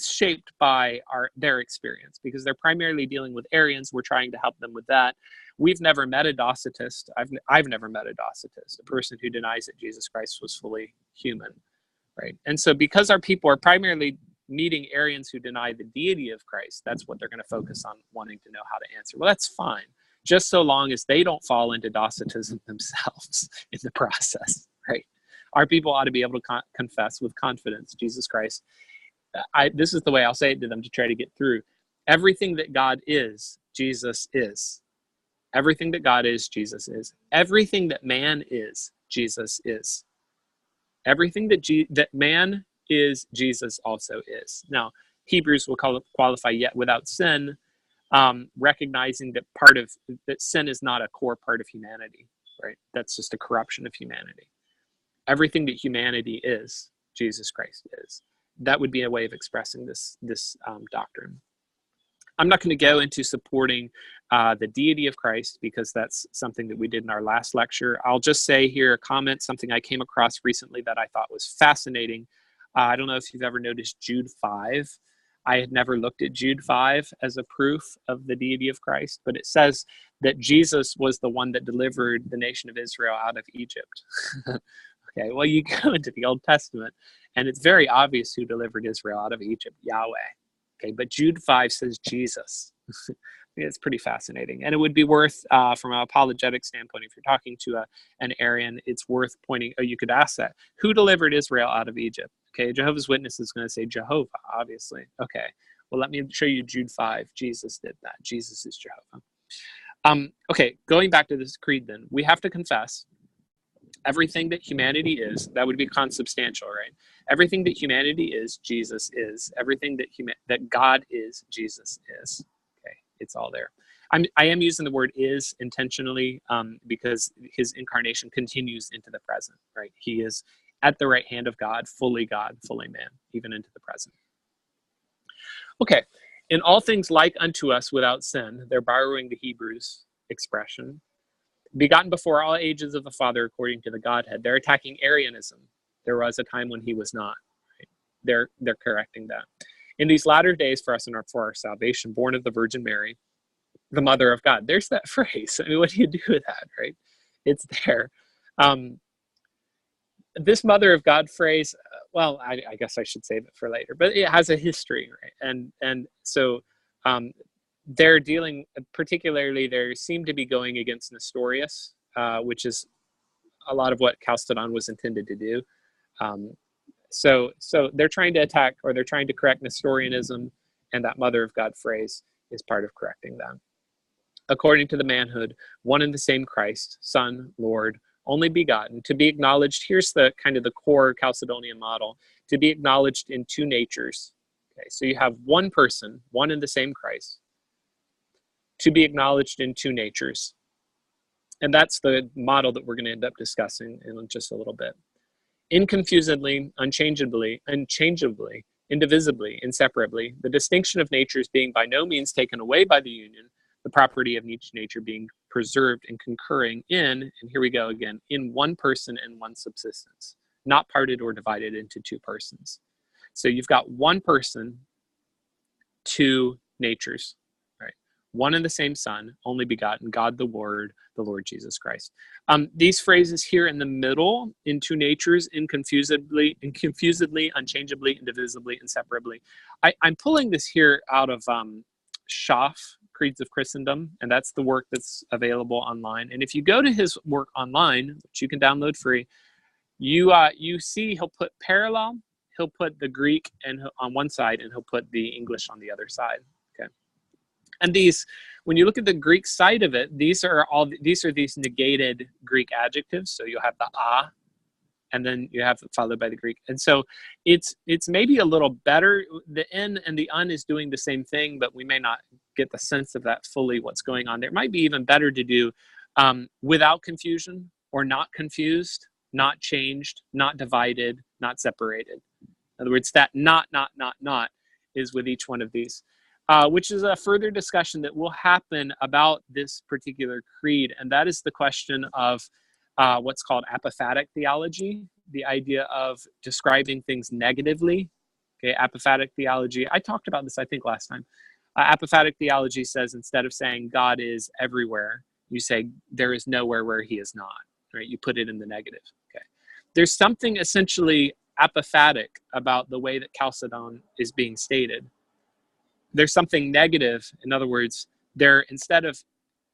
Speaker 1: shaped by their experience, because they're primarily dealing with Arians. We're trying to help them with that. We've never met a Docetist. I've never met a Docetist, a person who denies that Jesus Christ was fully human, right? And so because our people are primarily meeting Arians who deny the deity of Christ, that's what they're going to focus on wanting to know how to answer. Well, that's fine, just so long as they don't fall into Docetism themselves in the process, right? Our people ought to be able to confess with confidence, Jesus Christ. This is the way I'll say it to them to try to get through. Everything that God is, Jesus is. Everything that God is, Jesus is. Everything that man is, Jesus is. Everything that man is, Jesus also is. Now, Hebrews will qualify yet without sin, recognizing that sin is not a core part of humanity, right? That's just a corruption of humanity. Everything that humanity is, Jesus Christ is. That would be a way of expressing this doctrine. I'm not going to go into supporting the deity of Christ, because that's something that we did in our last lecture. I'll just say here a comment, something I came across recently that I thought was fascinating. I don't know if you've ever noticed Jude 5. I had never looked at Jude 5 as a proof of the deity of Christ, but it says that Jesus was the one that delivered the nation of Israel out of Egypt. Okay, well, you go into the Old Testament, and it's very obvious who delivered Israel out of Egypt, Yahweh. Okay, but Jude 5 says Jesus. It's pretty fascinating. And it would be worth, from an apologetic standpoint, if you're talking to an Arian, it's worth pointing, you could ask that. Who delivered Israel out of Egypt? Okay, Jehovah's Witness is going to say Jehovah, obviously. Okay, well, let me show you Jude 5. Jesus did that. Jesus is Jehovah. Okay, going back to this creed then, we have to confess everything that humanity is. That would be consubstantial, right? Everything that humanity is, Jesus is. Everything that God is, Jesus is. Okay, it's all there. I am using the word is intentionally because his incarnation continues into the present, right? He is at the right hand of God, fully man, even into the present. Okay, in all things like unto us without sin, they're borrowing the Hebrews expression, begotten before all ages of the Father according to the Godhead. They're attacking Arianism. There was a time when he was not. Right? They're correcting that. In these latter days for us and for our salvation, born of the Virgin Mary, the mother of God. There's that phrase. I mean, what do you do with that, right? It's there. This mother of God phrase, well, I guess I should save it for later, but it has a history, right? And so they're dealing, particularly, they seem to be going against Nestorius, which is a lot of what Chalcedon was intended to do. So they're trying to attack, or they're trying to correct Nestorianism, and that mother of God phrase is part of correcting them. According to the manhood, one and the same Christ, Son, Lord, only begotten, to be acknowledged. Here's the kind of the core Chalcedonian model, to be acknowledged in two natures. Okay, so you have one person, one and the same Christ, to be acknowledged in two natures. And that's the model that we're going to end up discussing in just a little bit. Inconfusedly, unchangeably, indivisibly, inseparably, the distinction of natures being by no means taken away by the union, the property of each nature being preserved and concurring in, and here we go again, in one person and one subsistence, not parted or divided into two persons. So you've got one person, two natures, right? One and the same Son, only begotten, God the Word, the Lord Jesus Christ. These phrases here in the middle, in two natures, inconfusedly, unchangeably, indivisibly, inseparably. I'm pulling this here out of Schaff, Creeds of Christendom, and that's the work that's available online. And if you go to his work online, which you can download free, you see he'll put parallel, he'll put the Greek and on one side, and he'll put the English on the other side. Okay, and these, when you look at the Greek side of it, these are these negated Greek adjectives. So you'll have the a, and then you have it followed by the Greek. And so it's maybe a little better. The n and the un is doing the same thing, but we may not get the sense of that fully, what's going on there. It might be even better to do without confusion, or not confused, not changed, not divided, not separated. In other words, that not is with each one of these, which is a further discussion that will happen about this particular creed. And that is the question of what's called apophatic theology, the idea of describing things negatively. Okay, apophatic theology. I talked about this, I think, last time. Apophatic theology says, instead of saying God is everywhere, you say there is nowhere where he is not. Right? You put it in the negative. Okay. There's something essentially apophatic about the way that Chalcedon is being stated. There's something negative. In other words, they're, instead of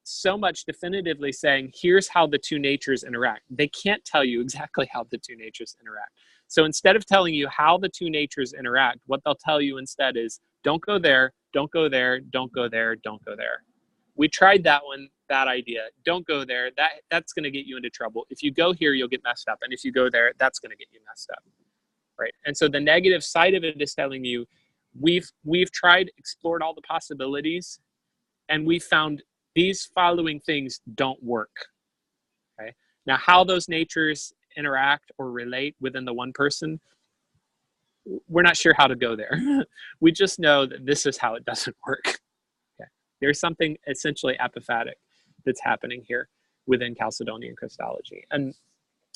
Speaker 1: so much definitively saying, here's how the two natures interact, they can't tell you exactly how the two natures interact. So instead of telling you how the two natures interact, what they'll tell you instead is, don't go there, don't go there, don't go there, don't go there. We tried that one, that idea. Don't go there. That's going to get you into trouble. If you go here, you'll get messed up. And if you go there, that's going to get you messed up. Right? And so the negative side of it is telling you, we've tried, explored all the possibilities, and we found these following things don't work. Okay. Now, how those natures interact or relate within the one person, we're not sure how to go there. We just know that this is how it doesn't work. Okay. There's something essentially apophatic that's happening here within Chalcedonian Christology. And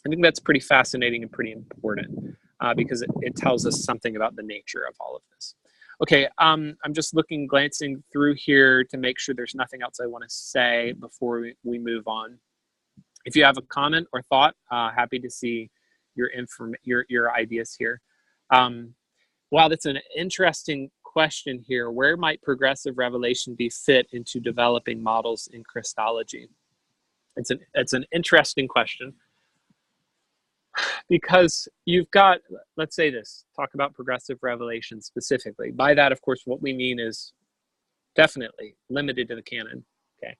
Speaker 1: I think that's pretty fascinating and pretty important because it tells us something about the nature of all of this. Okay, I'm just glancing through here to make sure there's nothing else I want to say before we move on. If you have a comment or thought, happy to see your ideas here. Wow, that's an interesting question here. Where might progressive revelation be fit into developing models in Christology? It's an interesting question. Because you've got, let's say this, talk about progressive revelation specifically. By that, of course, what we mean is definitely limited to the canon, okay?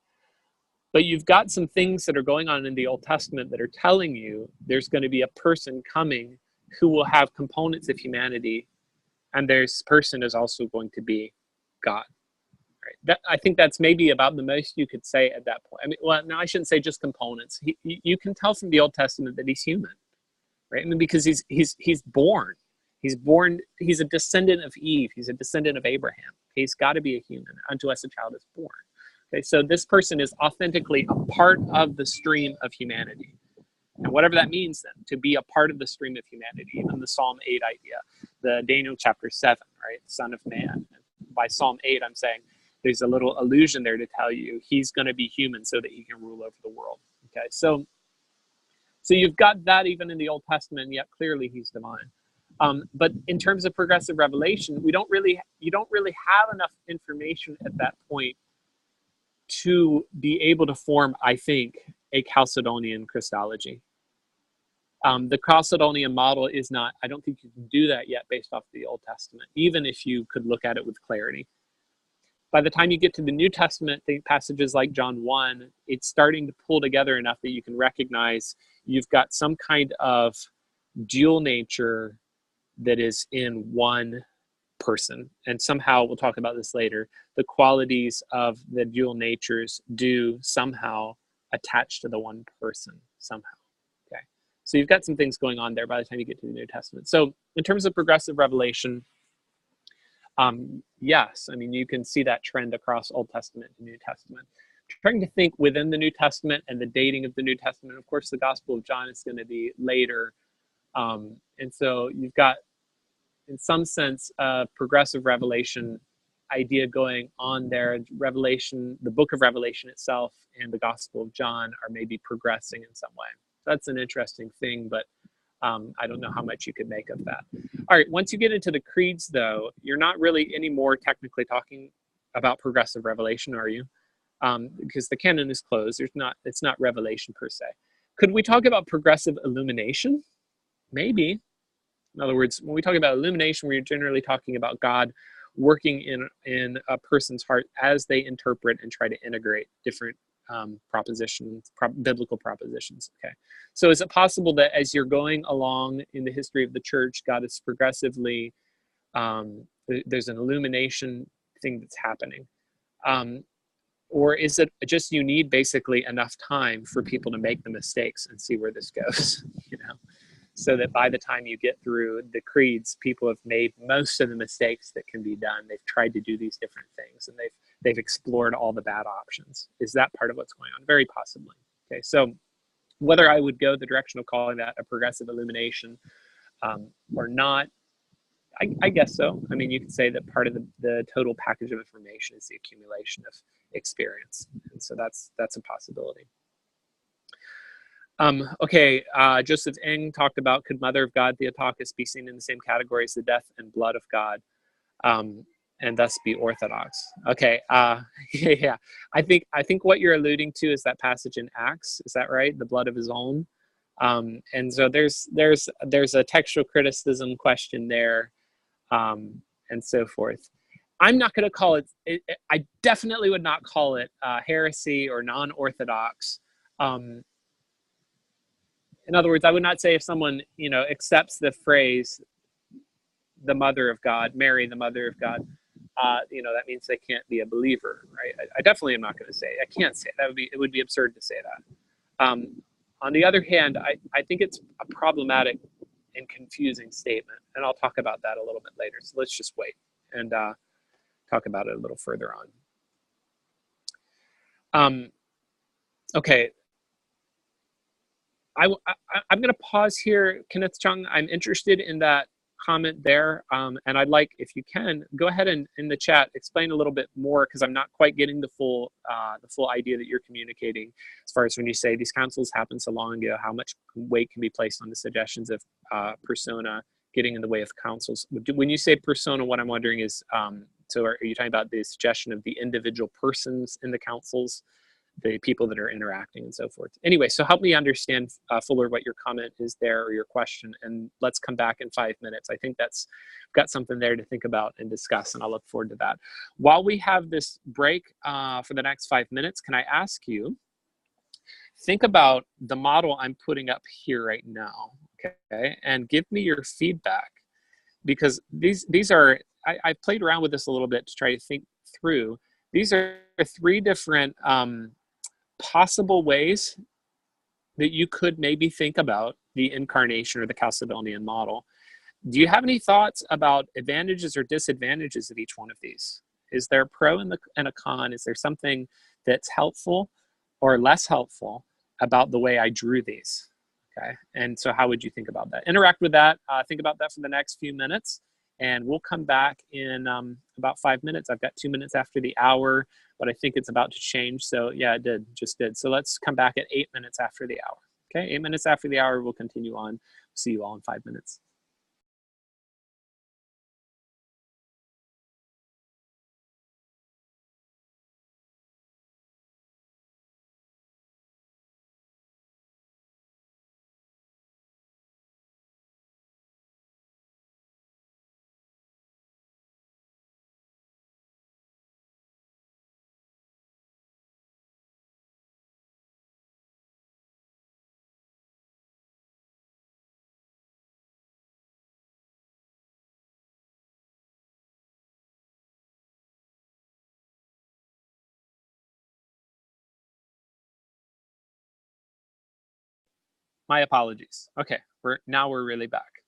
Speaker 1: But you've got some things that are going on in the Old Testament that are telling you there's going to be a person coming who will have components of humanity, and this person is also going to be God. Right? I think that's maybe about the most you could say at that point. I mean, well, no, I shouldn't say just components. You can tell from the Old Testament that he's human. Right? I mean, because he's born. He's a descendant of Eve. He's a descendant of Abraham. He's got to be a human. Unto us a child is born. Okay, so this person is authentically a part of the stream of humanity. And whatever that means then, to be a part of the stream of humanity, even the Psalm 8 idea, the Daniel chapter 7, right? Son of Man. By Psalm 8, I'm saying there's a little allusion there to tell you he's going to be human so that he can rule over the world. Okay, so you've got that even in the Old Testament, and yet clearly he's divine. But in terms of progressive revelation, you don't really have enough information at that point to be able to form, I think, a Chalcedonian Christology. The Chalcedonian model is not, I don't think you can do that yet based off the Old Testament, even if you could look at it with clarity. By the time you get to the New Testament, passages like John 1, it's starting to pull together enough that you can recognize you've got some kind of dual nature that is in one person. And somehow, we'll talk about this later, the qualities of the dual natures do somehow attach to the one person somehow. Okay. So you've got some things going on there by the time you get to the New Testament. So in terms of progressive revelation, yes, I mean, you can see that trend across Old Testament and New Testament. Trying to think within the New Testament and the dating of the New Testament. Of course, the Gospel of John is going to be later. And so you've got, in some sense, a progressive revelation idea going on there. Revelation, the book of Revelation itself and the Gospel of John are maybe progressing in some way. That's an interesting thing, but I don't know how much you could make of that. All right, once you get into the creeds, though, you're not really anymore technically talking about progressive revelation, are you? Because the canon is closed. It's not revelation per se. Could we talk about progressive illumination? Maybe. In other words, when we talk about illumination, we're generally talking about God working in a person's heart as they interpret and try to integrate different biblical propositions. Okay, so is it possible that as you're going along in the history of the church, God is progressively, there's an illumination thing that's happening? Or is it just you need basically enough time for people to make the mistakes and see where this goes, so that by the time you get through the creeds, people have made most of the mistakes that can be done. They've tried to do these different things, and they've explored all the bad options. Is that part of what's going on? Very possibly. Okay, so whether I would go the direction of calling that a progressive illumination or not, I guess so. I mean, you could say that part of the total package of information is the accumulation of experience, and so that's a possibility. Okay, Joseph Ng talked about, could Mother of God, Theotokos, be seen in the same category as the death and blood of God, and thus be Orthodox? Okay, yeah. I think what you're alluding to is that passage in Acts. Is that right? The blood of his own. And so there's a textual criticism question there, and so forth. I'm not going to call it. I definitely would not call it heresy or non-Orthodox. In other words, I would not say if someone, accepts the phrase, the mother of God, Mary, the mother of God, that means they can't be a believer, right? I definitely am not going to say, I can't say that. It would be absurd to say that. On the other hand, I think it's a problematic and confusing statement, and I'll talk about that a little bit later. So let's just wait and talk about it a little further on. Okay. I'm going to pause here, Kenneth Chung. I'm interested in that comment there, and I'd like, if you can, go ahead and in the chat explain a little bit more, because I'm not quite getting the full idea that you're communicating as far as when you say these councils happened so long ago, how much weight can be placed on the suggestions of persona getting in the way of councils. When you say persona, what I'm wondering is, so are you talking about the suggestion of the individual persons in the councils, the people that are interacting and so forth? Anyway, so help me understand fuller what your comment is there, or your question, and let's come back in 5 minutes. I think that's got something there to think about and discuss, and I'll look forward to that. While we have this break for the next 5 minutes, can I ask you, think about the model I'm putting up here right now, okay, and give me your feedback, because these are, I played around with this a little bit to try to think through. These are 3 different possible ways that you could maybe think about the incarnation or the Chalcedonian model. Do you have any thoughts about advantages or disadvantages of each one of these? Is there a pro and a con? Is there something that's helpful or less helpful about the way I drew these? Okay, and so how would you think about that? Interact with that. Think about that for the next few minutes, and we'll come back in about 5 minutes. I've got 2 minutes after the hour, but I think it's about to change. So yeah, it just did. So let's come back at 8 minutes after the hour. Okay, 8 minutes after the hour, we'll continue on. See you all in 5 minutes. My apologies. Okay, we're really back.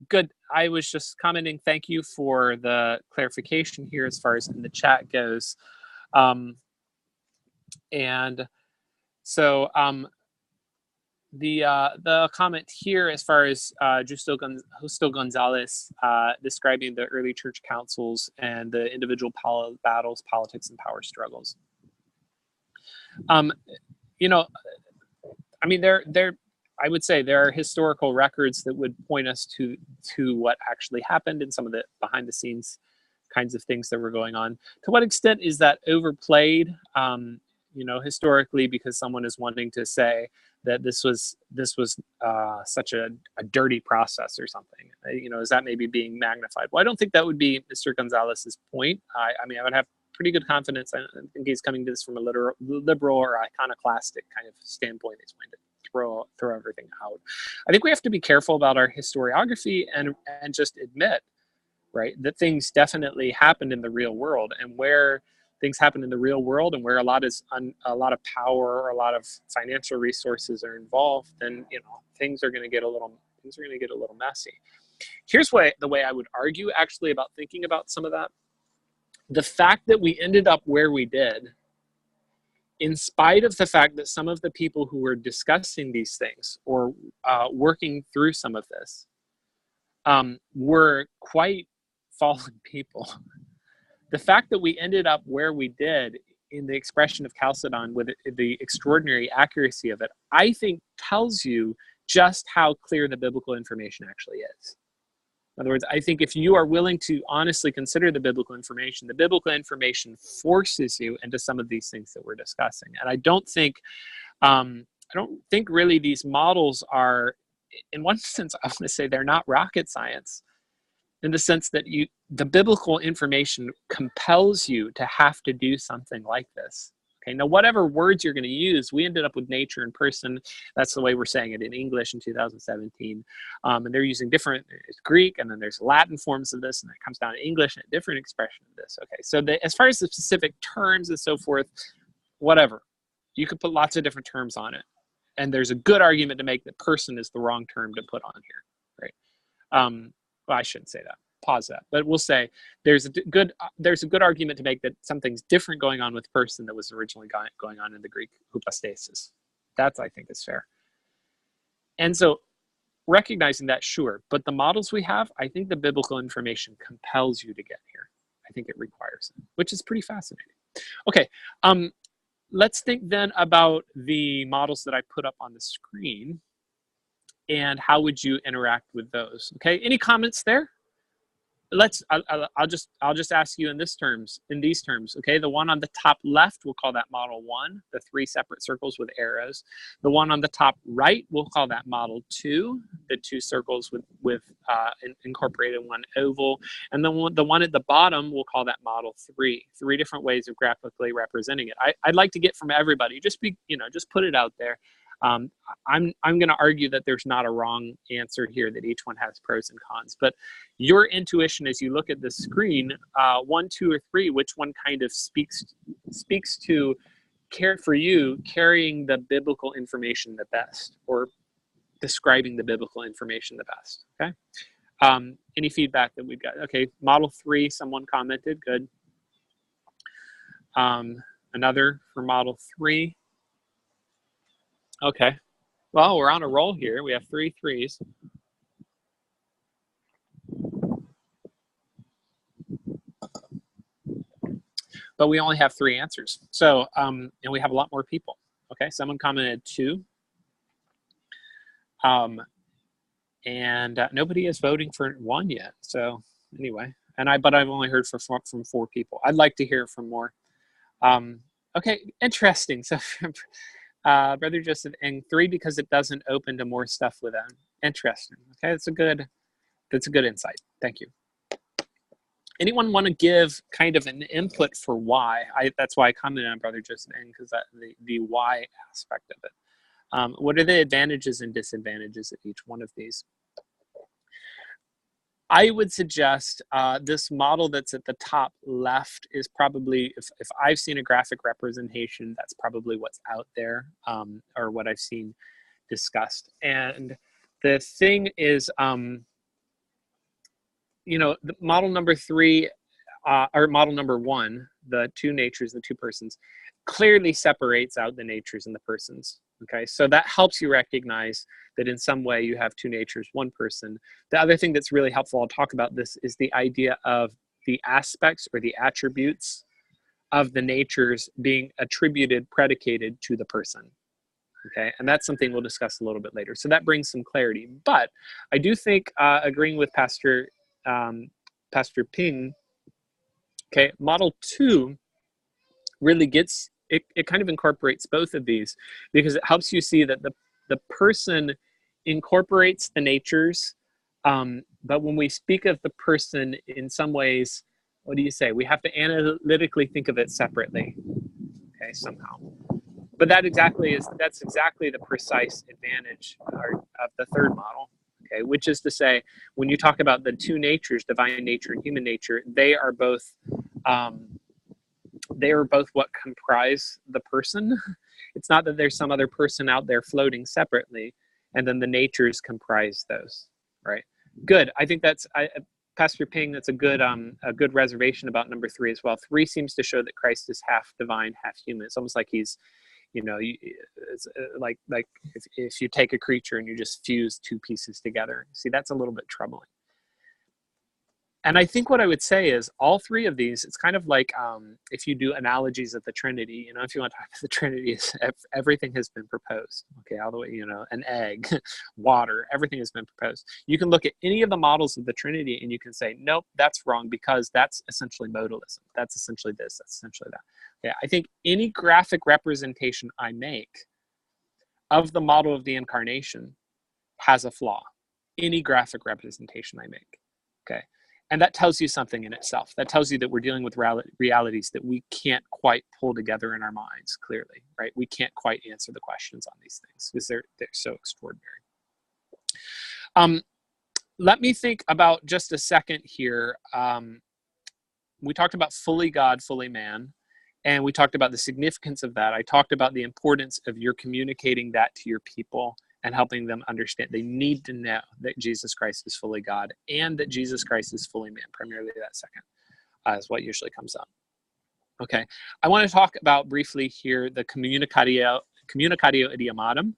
Speaker 1: Good. I was just commenting. Thank you for the clarification here as far as in the chat goes. And so the comment here as far as Justo Gonzalez describing the early church councils and the individual battles, politics, and power struggles. You know, I mean, I would say there are historical records that would point us to what actually happened and some of the behind the scenes kinds of things that were going on. To what extent is that overplayed? You know, historically, because someone is wanting to say that this was such a dirty process or something. You know, is that maybe being magnified? Well, I don't think that would be Mr. Gonzalez's point. I mean, I would have pretty good confidence. I think he's coming to this from a liberal or iconoclastic kind of standpoint. He's going to throw everything out. I think we have to be careful about our historiography and just admit, right, that things definitely happened in the real world, and where things happen in the real world and where a lot of power or a lot of financial resources are involved, then things are going to get a little messy. Here's the way I would argue actually about thinking about some of that. The fact that we ended up where we did, in spite of the fact that some of the people who were discussing these things or working through some of this were quite fallen people. The fact that we ended up where we did in the expression of Chalcedon with the extraordinary accuracy of it, I think tells you just how clear the biblical information actually is. In other words, I think if you are willing to honestly consider the biblical information forces you into some of these things that we're discussing. And I don't think really these models are, in one sense, I want to say they're not rocket science, in the sense that the biblical information compels you to have to do something like this. Okay, now whatever words you're going to use, we ended up with nature and person. That's the way we're saying it in English in 2017. And they're using different, there's Greek, and then there's Latin forms of this, and it comes down to English and a different expression of this. Okay, so as far as the specific terms and so forth, whatever, you could put lots of different terms on it. And there's a good argument to make that person is the wrong term to put on here, right? Well, I shouldn't say that. Pause that. But we'll say there's a good argument to make that something's different going on with person that was originally going on in the Greek hypostasis. That's, I think, is fair. And so recognizing that, sure. But the models we have, I think the biblical information compels you to get here. I think it requires it, which is pretty fascinating. Okay. Let's think then about the models that I put up on the screen. And how would you interact with those? Okay, any comments there? I'll just ask you in these terms. Okay, the one on the top left, we'll call that model 1, the 3 separate circles with arrows. The one on the top right, we'll call that model 2, the 2 circles with incorporated 1 oval. And then the one at the bottom, we'll call that model 3. 3 different ways of graphically representing it. I'd like to get from everybody, just put it out there. I'm going to argue that there's not a wrong answer here, that each one has pros and cons. But your intuition as you look at the screen, 1, 2, or 3, which one kind of speaks to for you carrying the biblical information the best, or describing the biblical information the best? Okay. Any feedback that we've got? Okay, model 3, someone commented. Good. Another for model 3. Okay. Well, we're on a roll here. We have 3 3s. but we only have 3 answers. So, and we have a lot more people. Okay, someone commented 2. And nobody is voting for 1 yet. So anyway, but I've only heard from 4 people. I'd like to hear from more. Okay, interesting. So Brother Joseph, and 3 because it doesn't open to more stuff with them. Interesting. Okay, that's a good insight. Thank you. Anyone want to give kind of an input for why? That's why I commented on Brother Joseph, and because the why aspect of it. What are the advantages and disadvantages of each one of these? I would suggest this model that's at the top left is probably, if I've seen a graphic representation, that's probably what's out there, or what I've seen discussed. And the thing is, the model number 3, or model number 1, the 2 natures, the 2 persons, clearly separates out the natures and the persons. Okay, so that helps you recognize that in some way you have 2 natures, 1 person. The other thing that's really helpful, I'll talk about this, is the idea of the aspects or the attributes of the natures being attributed, predicated to the person. Okay, and that's something we'll discuss a little bit later. So that brings some clarity. But I do think, agreeing with Pastor Ping, okay, model 2 really gets, it kind of incorporates both of these, because it helps you see that the person incorporates the natures, but when we speak of the person, in some ways, what do you say? We have to analytically think of it separately, okay, somehow. But that's exactly the precise advantage of the 3rd model, okay, which is to say, when you talk about the 2 natures, divine nature and human nature, they are both what comprise the person. It's not that there's some other person out there floating separately, and then the natures comprise those, right? Good. I think that's, Pastor Ping, that's a good reservation about number 3 as well. 3 seems to show that Christ is half divine, half human. It's almost like he's, it's like if you take a creature and you just fuse 2 pieces together. See, that's a little bit troubling. And I think what I would say is all 3 of these, it's kind of like, if you do analogies of the Trinity, if you want to talk about the Trinity, everything has been proposed, okay, all the way, an egg, water, everything has been proposed. You can look at any of the models of the Trinity and you can say, nope, that's wrong, because that's essentially modalism. That's essentially this, that's essentially that. Okay, I think any graphic representation I make of the model of the incarnation has a flaw. Any graphic representation I make, okay? And that tells you something in itself. That tells you that we're dealing with realities that we can't quite pull together in our minds clearly, right? We can't quite answer the questions on these things because they're so extraordinary. Let me think about just a second here. We talked about fully God, fully man, and we talked about the significance of that. I talked about the importance of your communicating that to your people and helping them understand. They need to know that Jesus Christ is fully God and that Jesus Christ is fully man. Primarily that second is what usually comes up. Okay, I want to talk about briefly here the communicatio idiomatum,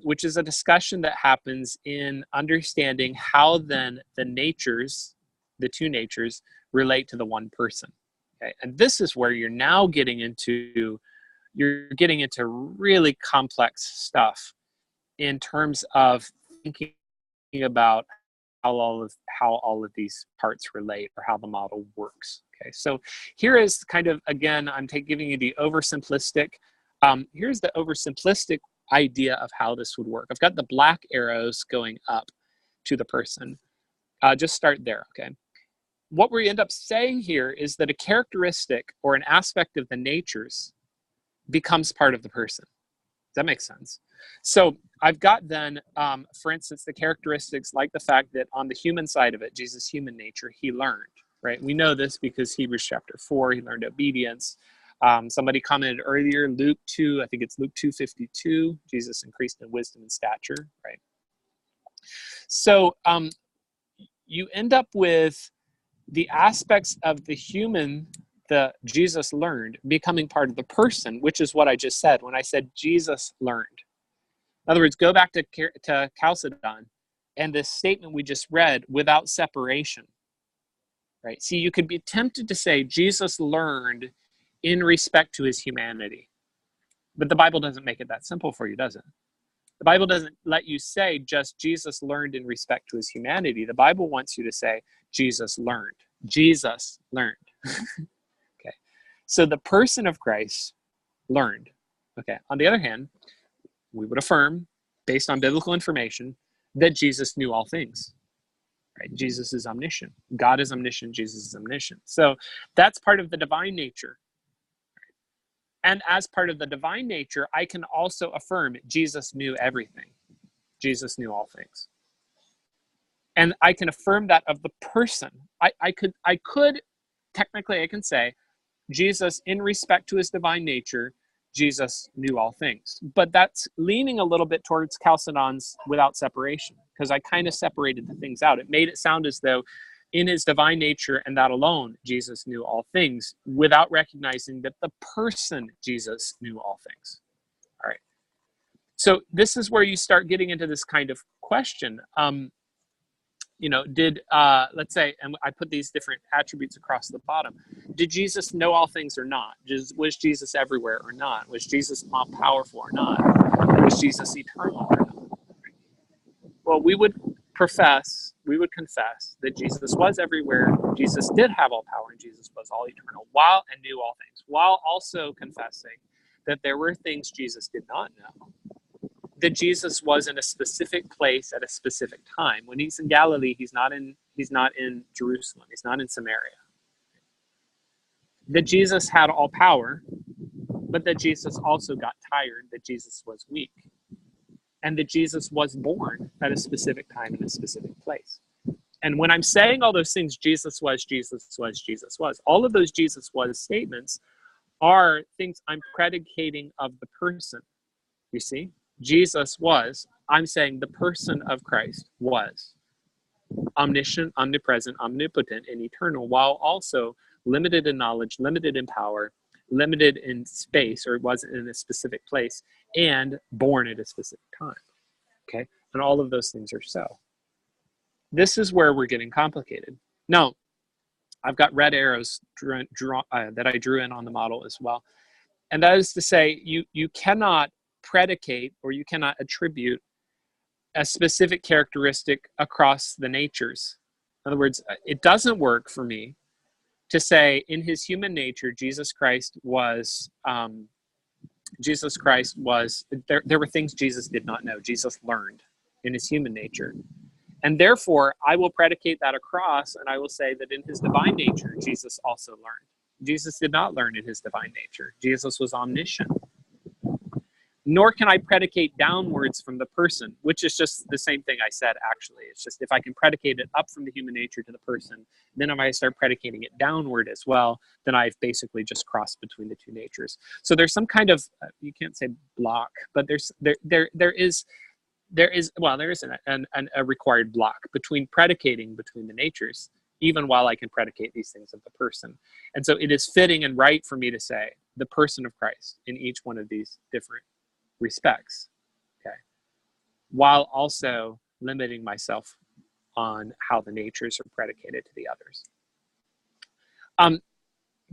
Speaker 1: which is a discussion that happens in understanding how then the natures, the 2 natures, relate to the 1 person. Okay, and this is where you're now getting into really complex stuff in terms of thinking about how all of these parts relate, or how the model works. Okay, so here is kind of, again, I'm giving you the oversimplistic. Here's the oversimplistic idea of how this would work. I've got the black arrows going up to the person. Just start there, okay? What we end up saying here is that a characteristic or an aspect of the natures becomes part of the person. Does that make sense? So I've got then, for instance, the characteristics like the fact that on the human side of it, Jesus' human nature, he learned, right? We know this because Hebrews chapter 4, he learned obedience. Somebody commented earlier, Luke 2, I think it's Luke 2:52, Jesus increased in wisdom and stature, right? So you end up with the aspects of the human that Jesus learned becoming part of the person, which is what I just said when I said Jesus learned. In other words, go back to Chalcedon and this statement we just read, without separation, right? See, you could be tempted to say Jesus learned in respect to his humanity. But the Bible doesn't make it that simple for you, does it? The Bible doesn't let you say just Jesus learned in respect to his humanity. The Bible wants you to say Jesus learned. Jesus learned. Okay. So the person of Christ learned. Okay. On the other hand, we would affirm, based on biblical information, that Jesus knew all things. Right? Jesus is omniscient. God is omniscient. Jesus is omniscient. So that's part of the divine nature. And as part of the divine nature, I can also affirm Jesus knew everything. Jesus knew all things. And I can affirm that of the person. I could technically, I can say, Jesus, in respect to his divine nature, Jesus knew all things. But that's leaning a little bit towards Chalcedon's without separation, because I kind of separated the things out. It made it sound as though in his divine nature and that alone, Jesus knew all things, without recognizing that the person Jesus knew all things. All right. So this is where you start getting into this kind of question. Did, let's say, and I put these different attributes across the bottom. Did Jesus know all things or not? Was Jesus everywhere or not? Was Jesus all powerful or not? Was Jesus eternal or not? Well, we would confess that Jesus was everywhere, Jesus did have all power, and Jesus was all eternal, and knew all things, while also confessing that there were things Jesus did not know. That Jesus was in a specific place at a specific time. When he's in Galilee, he's not in Jerusalem. He's not in Samaria. That Jesus had all power, but that Jesus also got tired, that Jesus was weak. And that Jesus was born at a specific time in a specific place. And when I'm saying all those things, Jesus was, all of those Jesus was statements are things I'm predicating of the person. You see? Jesus was, I'm saying the person of Christ was omniscient, omnipresent, omnipotent, and eternal, while also limited in knowledge, limited in power, limited in space, or wasn't in a specific place, and born at a specific time. Okay? And all of those things are so. This is where we're getting complicated. Now, I've got red arrows that I drew in on the model as well. And that is to say, you cannot predicate or you cannot attribute a specific characteristic across the natures. In other words, it doesn't work for me to say in his human nature, Jesus Christ was, there were things Jesus did not know. Jesus learned in his human nature. And therefore, I will predicate that across, and I will say that in his divine nature, Jesus also learned. Jesus did not learn in his divine nature. Jesus was omniscient. Nor can I predicate downwards from the person, which is just the same thing I said, actually. It's just if I can predicate it up from the human nature to the person, then if I start predicating it downward as well, then I've basically just crossed between the two natures. So there's some kind of, you can't say block, but there is a required block between predicating between the natures, even while I can predicate these things of the person. And so it is fitting and right for me to say the person of Christ in each one of these different respects, okay, while also limiting myself on how the natures are predicated to the others.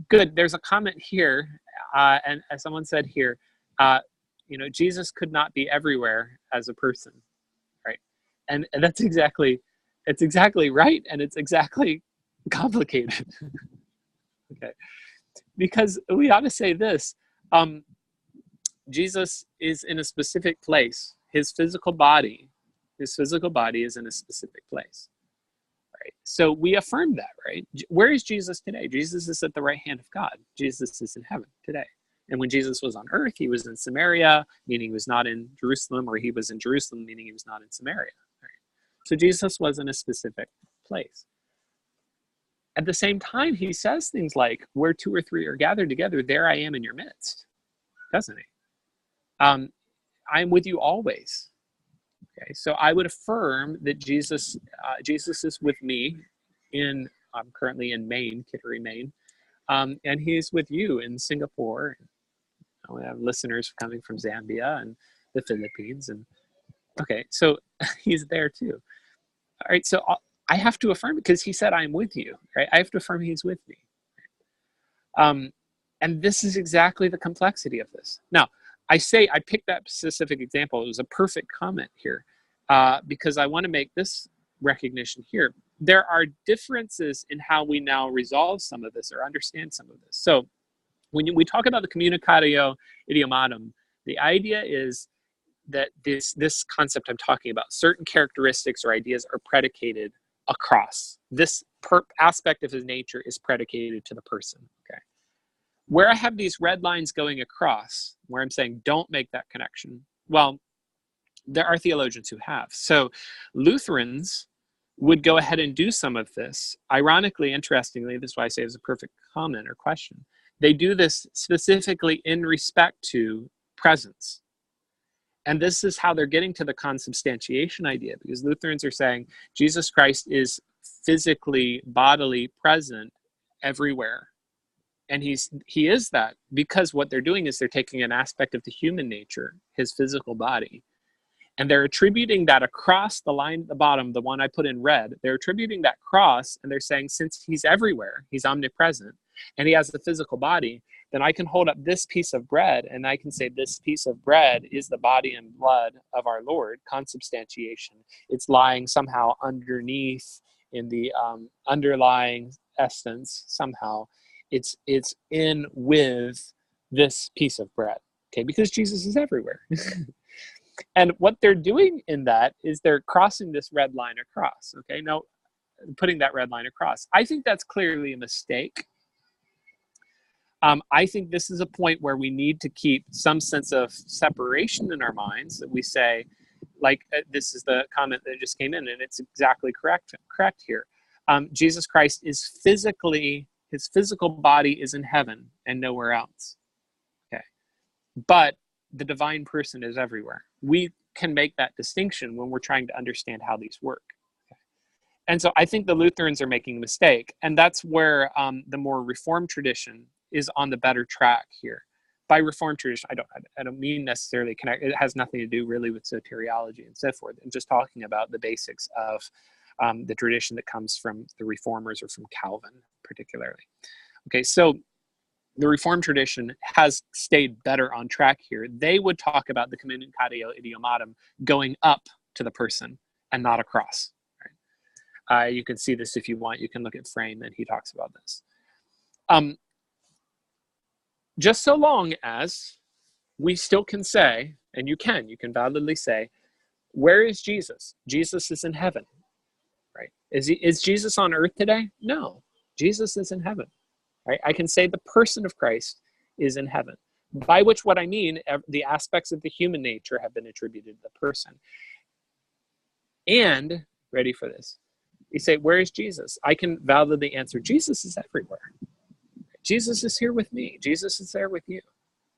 Speaker 1: Good. There's a comment here, and as someone said here, Jesus could not be everywhere as a person, right? And that's exactly right, and it's exactly complicated. Okay, because we ought to say this. Jesus is in a specific place. His physical body is in a specific place. Right? So we affirm that, right? Where is Jesus today? Jesus is at the right hand of God. Jesus is in heaven today. And when Jesus was on earth, he was in Samaria, meaning he was not in Jerusalem, or he was in Jerusalem, meaning he was not in Samaria. Right? So Jesus was in a specific place. At the same time, he says things like, where two or three are gathered together, there I am in your midst. Doesn't he? I'm with you always. Okay, so I would affirm that Jesus is with me I'm currently in Maine, Kittery, Maine, and he's with you in Singapore. We have listeners coming from Zambia and the Philippines, and okay, so he's there too. All right, so I have to affirm because he said I'm with you. Right, I have to affirm he's with me. And this is exactly the complexity of this. Now, I picked that specific example. It was a perfect comment here because I want to make this recognition here. There are differences in how we now resolve some of this or understand some of this. So when we talk about the communicatio idiomatum, the idea is that this concept I'm talking about, certain characteristics or ideas are predicated across. This aspect of his nature is predicated to the person. Okay. Where I have these red lines going across, where I'm saying don't make that connection, well, there are theologians who have. So Lutherans would go ahead and do some of this. Ironically, interestingly, this is why I say it's a perfect comment or question. They do this specifically in respect to presence. And this is how they're getting to the consubstantiation idea, because Lutherans are saying Jesus Christ is physically, bodily present everywhere. And he is that because what they're doing is they're taking an aspect of the human nature, his physical body, and they're attributing that across the line at the bottom, the one I put in red, they're attributing that cross, and they're saying since he's everywhere, he's omnipresent, and he has the physical body, then I can hold up this piece of bread, and I can say this piece of bread is the body and blood of our Lord, consubstantiation. It's lying somehow underneath in the underlying essence somehow. It's in with this piece of bread, okay, because Jesus is everywhere. And what they're doing in that is they're crossing this red line across, okay? Now, putting that red line across. I think that's clearly a mistake. I think this is a point where we need to keep some sense of separation in our minds, that we say, like, this is the comment that just came in, and it's exactly correct here. Jesus Christ is physically, his physical body is in heaven and nowhere else, okay? But the divine person is everywhere. We can make that distinction when we're trying to understand how these work. Okay? And so I think the Lutherans are making a mistake, and that's where the more Reformed tradition is on the better track here. By Reformed tradition, I don't mean necessarily connect. It has nothing to do really with soteriology and so forth. I'm just talking about the basics of the tradition that comes from the Reformers or from Calvin particularly. Okay, so the Reformed tradition has stayed better on track here. They would talk about the communicatio idiomatum going up to the person and not across. Right? You can see this if you want. You can look at Frame, and he talks about this. Just so long as we still can say, and you can validly say, where is Jesus? Jesus is in heaven. Right? Is Jesus on earth today? No, Jesus is in heaven. Right? I can say the person of Christ is in heaven, by which what I mean, the aspects of the human nature have been attributed to the person. And, ready for this, you say, where is Jesus? I can validly answer, Jesus is everywhere. Jesus is here with me. Jesus is there with you,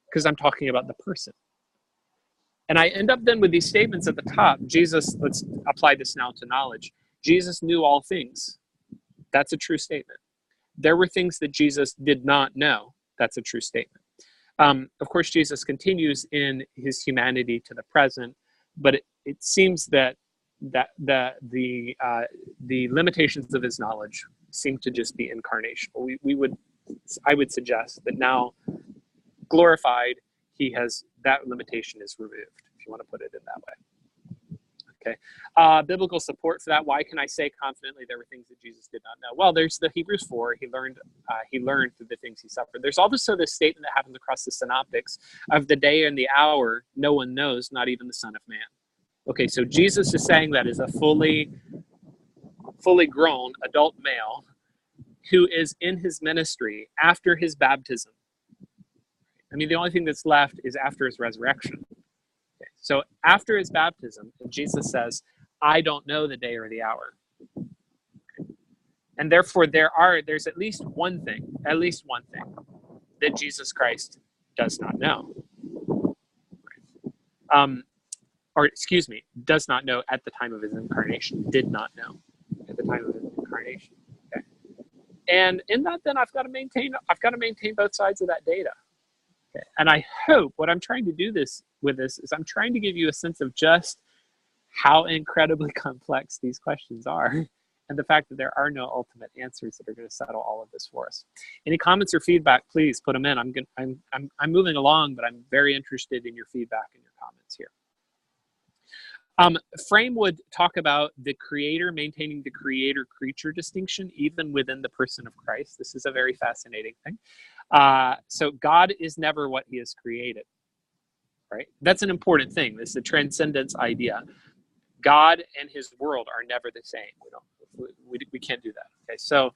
Speaker 1: because I'm talking about the person. And I end up then with these statements at the top. Jesus, let's apply this now to knowledge. Jesus knew all things. That's a true statement. There were things that Jesus did not know. That's a true statement. Of course, Jesus continues in his humanity to the present, but it seems that the limitations of his knowledge seem to just be incarnational. I would suggest that now, glorified, that limitation is removed, if you want to put it in that way. Okay. Biblical support for that. Why can I say confidently there were things that Jesus did not know? Well, there's the Hebrews 4. He learned through the things he suffered. There's also this statement that happens across the synoptics of the day and the hour no one knows, not even the Son of Man. Okay, so Jesus is saying that as a fully grown adult male who is in his ministry after his baptism. I mean, the only thing that's left is after his resurrection. Okay. So after his baptism, Jesus says, I don't know the day or the hour. Okay. And therefore, there's at least one thing that Jesus Christ does not know. Does not know at the time of his incarnation, did not know at the time of his incarnation. Okay. And in that, then I've got to maintain both sides of that data. Okay. And I hope what I'm trying to do with this is I'm trying to give you a sense of just how incredibly complex these questions are and the fact that there are no ultimate answers that are going to settle all of this for us. Any comments or feedback, please put them in. I'm moving along, but I'm very interested in your feedback and your comments here. Frame would talk about the creator maintaining the creator-creature distinction even within the person of Christ. This is a very fascinating thing. So God is never what he has created, right? That's an important thing. This is a transcendence idea. God and his world are never the same. We can't do that. Okay, so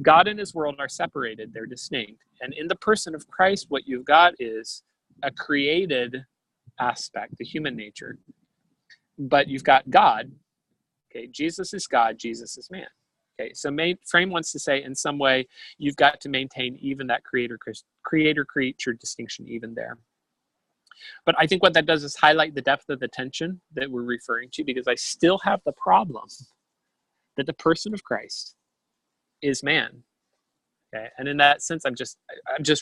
Speaker 1: God and his world are separated. They're distinct. And in the person of Christ, what you've got is a created aspect, the human nature. But you've got God. Okay, Jesus is God, Jesus is man. Okay, so Frame wants to say in some way you've got to maintain even that creator-creature distinction even there. But I think what that does is highlight the depth of the tension that we're referring to, because I still have the problem that the person of Christ is man. Okay, and in that sense, I'm just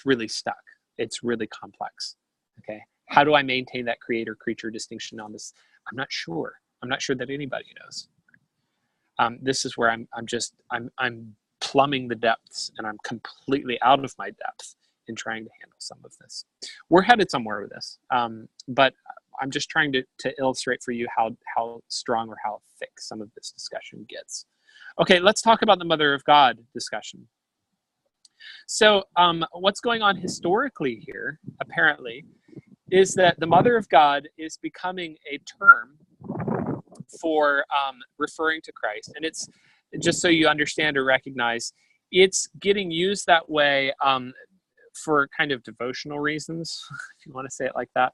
Speaker 1: really stuck. It's really complex. Okay, how do I maintain that creator-creature distinction on this? I'm not sure. I'm not sure that anybody knows. This is where I'm plumbing the depths, and I'm completely out of my depth in trying to handle some of this. We're headed somewhere with this, but I'm just trying to illustrate for you how strong or how thick some of this discussion gets. Okay, let's talk about the Mother of God discussion. So what's going on historically here, apparently, is that the Mother of God is becoming a term for referring to Christ. And it's, just so you understand or recognize, it's getting used that way for kind of devotional reasons, if you want to say it like that.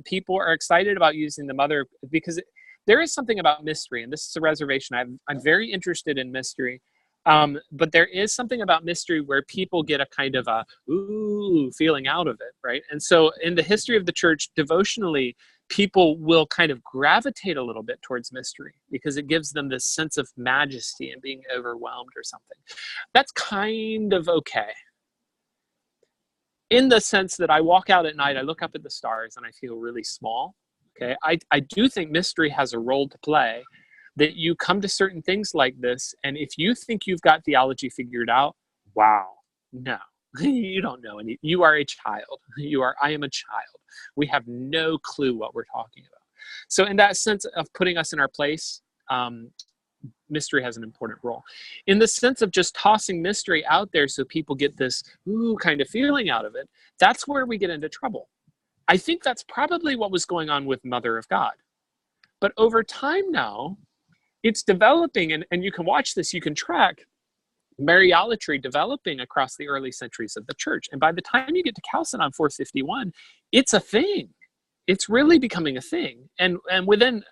Speaker 1: People are excited about using the Mother because there is something about mystery, and this is a reservation. I'm very interested in mystery. But there is something about mystery where people get a kind of a ooh feeling out of it, right? And so in the history of the church, devotionally, people will kind of gravitate a little bit towards mystery because it gives them this sense of majesty and being overwhelmed or something. That's kind of okay. In the sense that I walk out at night, I look up at the stars and I feel really small. Okay, I do think mystery has a role to play, that you come to certain things like this, and if you think you've got theology figured out, wow, no, you don't know any. You are a child. I am a child. We have no clue what we're talking about. So in that sense of putting us in our place, mystery has an important role. In the sense of just tossing mystery out there so people get this ooh kind of feeling out of it, that's where we get into trouble. I think that's probably what was going on with Mother of God. But over time now, it's developing, and you can watch this, you can track Mariolatry developing across the early centuries of the church. And by the time you get to Chalcedon 451, it's a thing. It's really becoming a thing. And within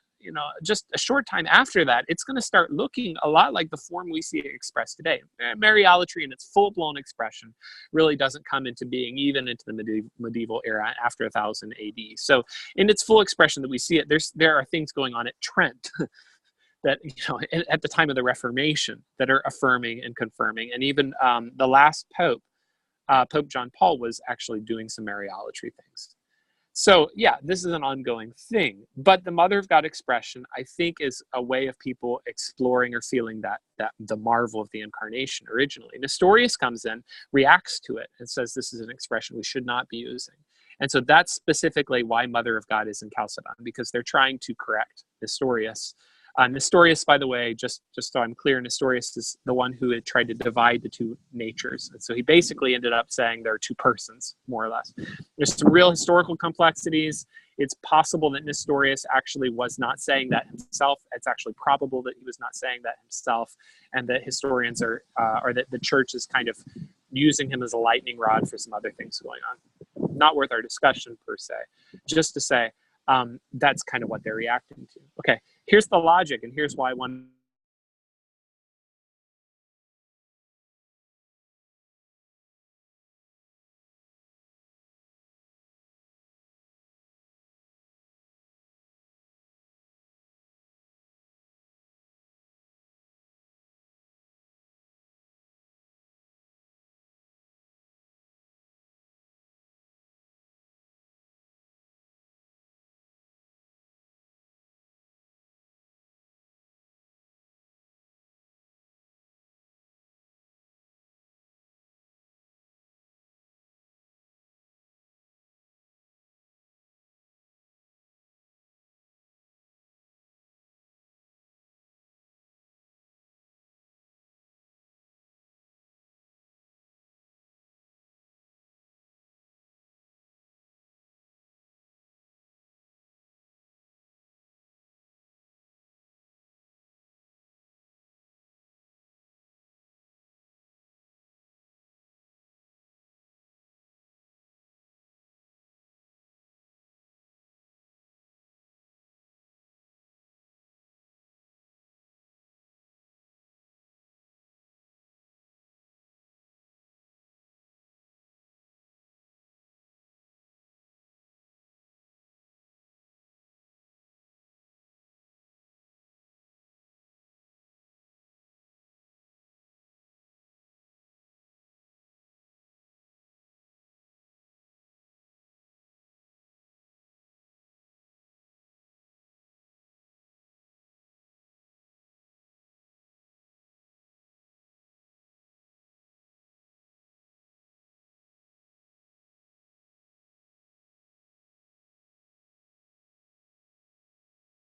Speaker 1: just a short time after that, it's going to start looking a lot like the form we see expressed today. Mariolatry in its full-blown expression really doesn't come into being even into the medieval era after 1000 AD. So in its full expression that we see it, there are things going on at Trent that at the time of the Reformation that are affirming and confirming. And even the last Pope, Pope John Paul, was actually doing some Mariolatry things. So yeah, this is an ongoing thing. But the Mother of God expression, I think, is a way of people exploring or feeling that the marvel of the incarnation originally. Nestorius comes in, reacts to it, and says this is an expression we should not be using. And so that's specifically why Mother of God is in Chalcedon, because they're trying to correct Nestorius. Nestorius, by the way, just so I'm clear, Nestorius is the one who had tried to divide the two natures. And so he basically ended up saying there are two persons, more or less. There's some real historical complexities. It's possible that Nestorius actually was not saying that himself. It's actually probable that he was not saying that himself, and that historians or that the church is kind of using him as a lightning rod for some other things going on. Not worth our discussion per se. Just to say, that's kind of what they're reacting to. Okay, here's the logic, and here's why one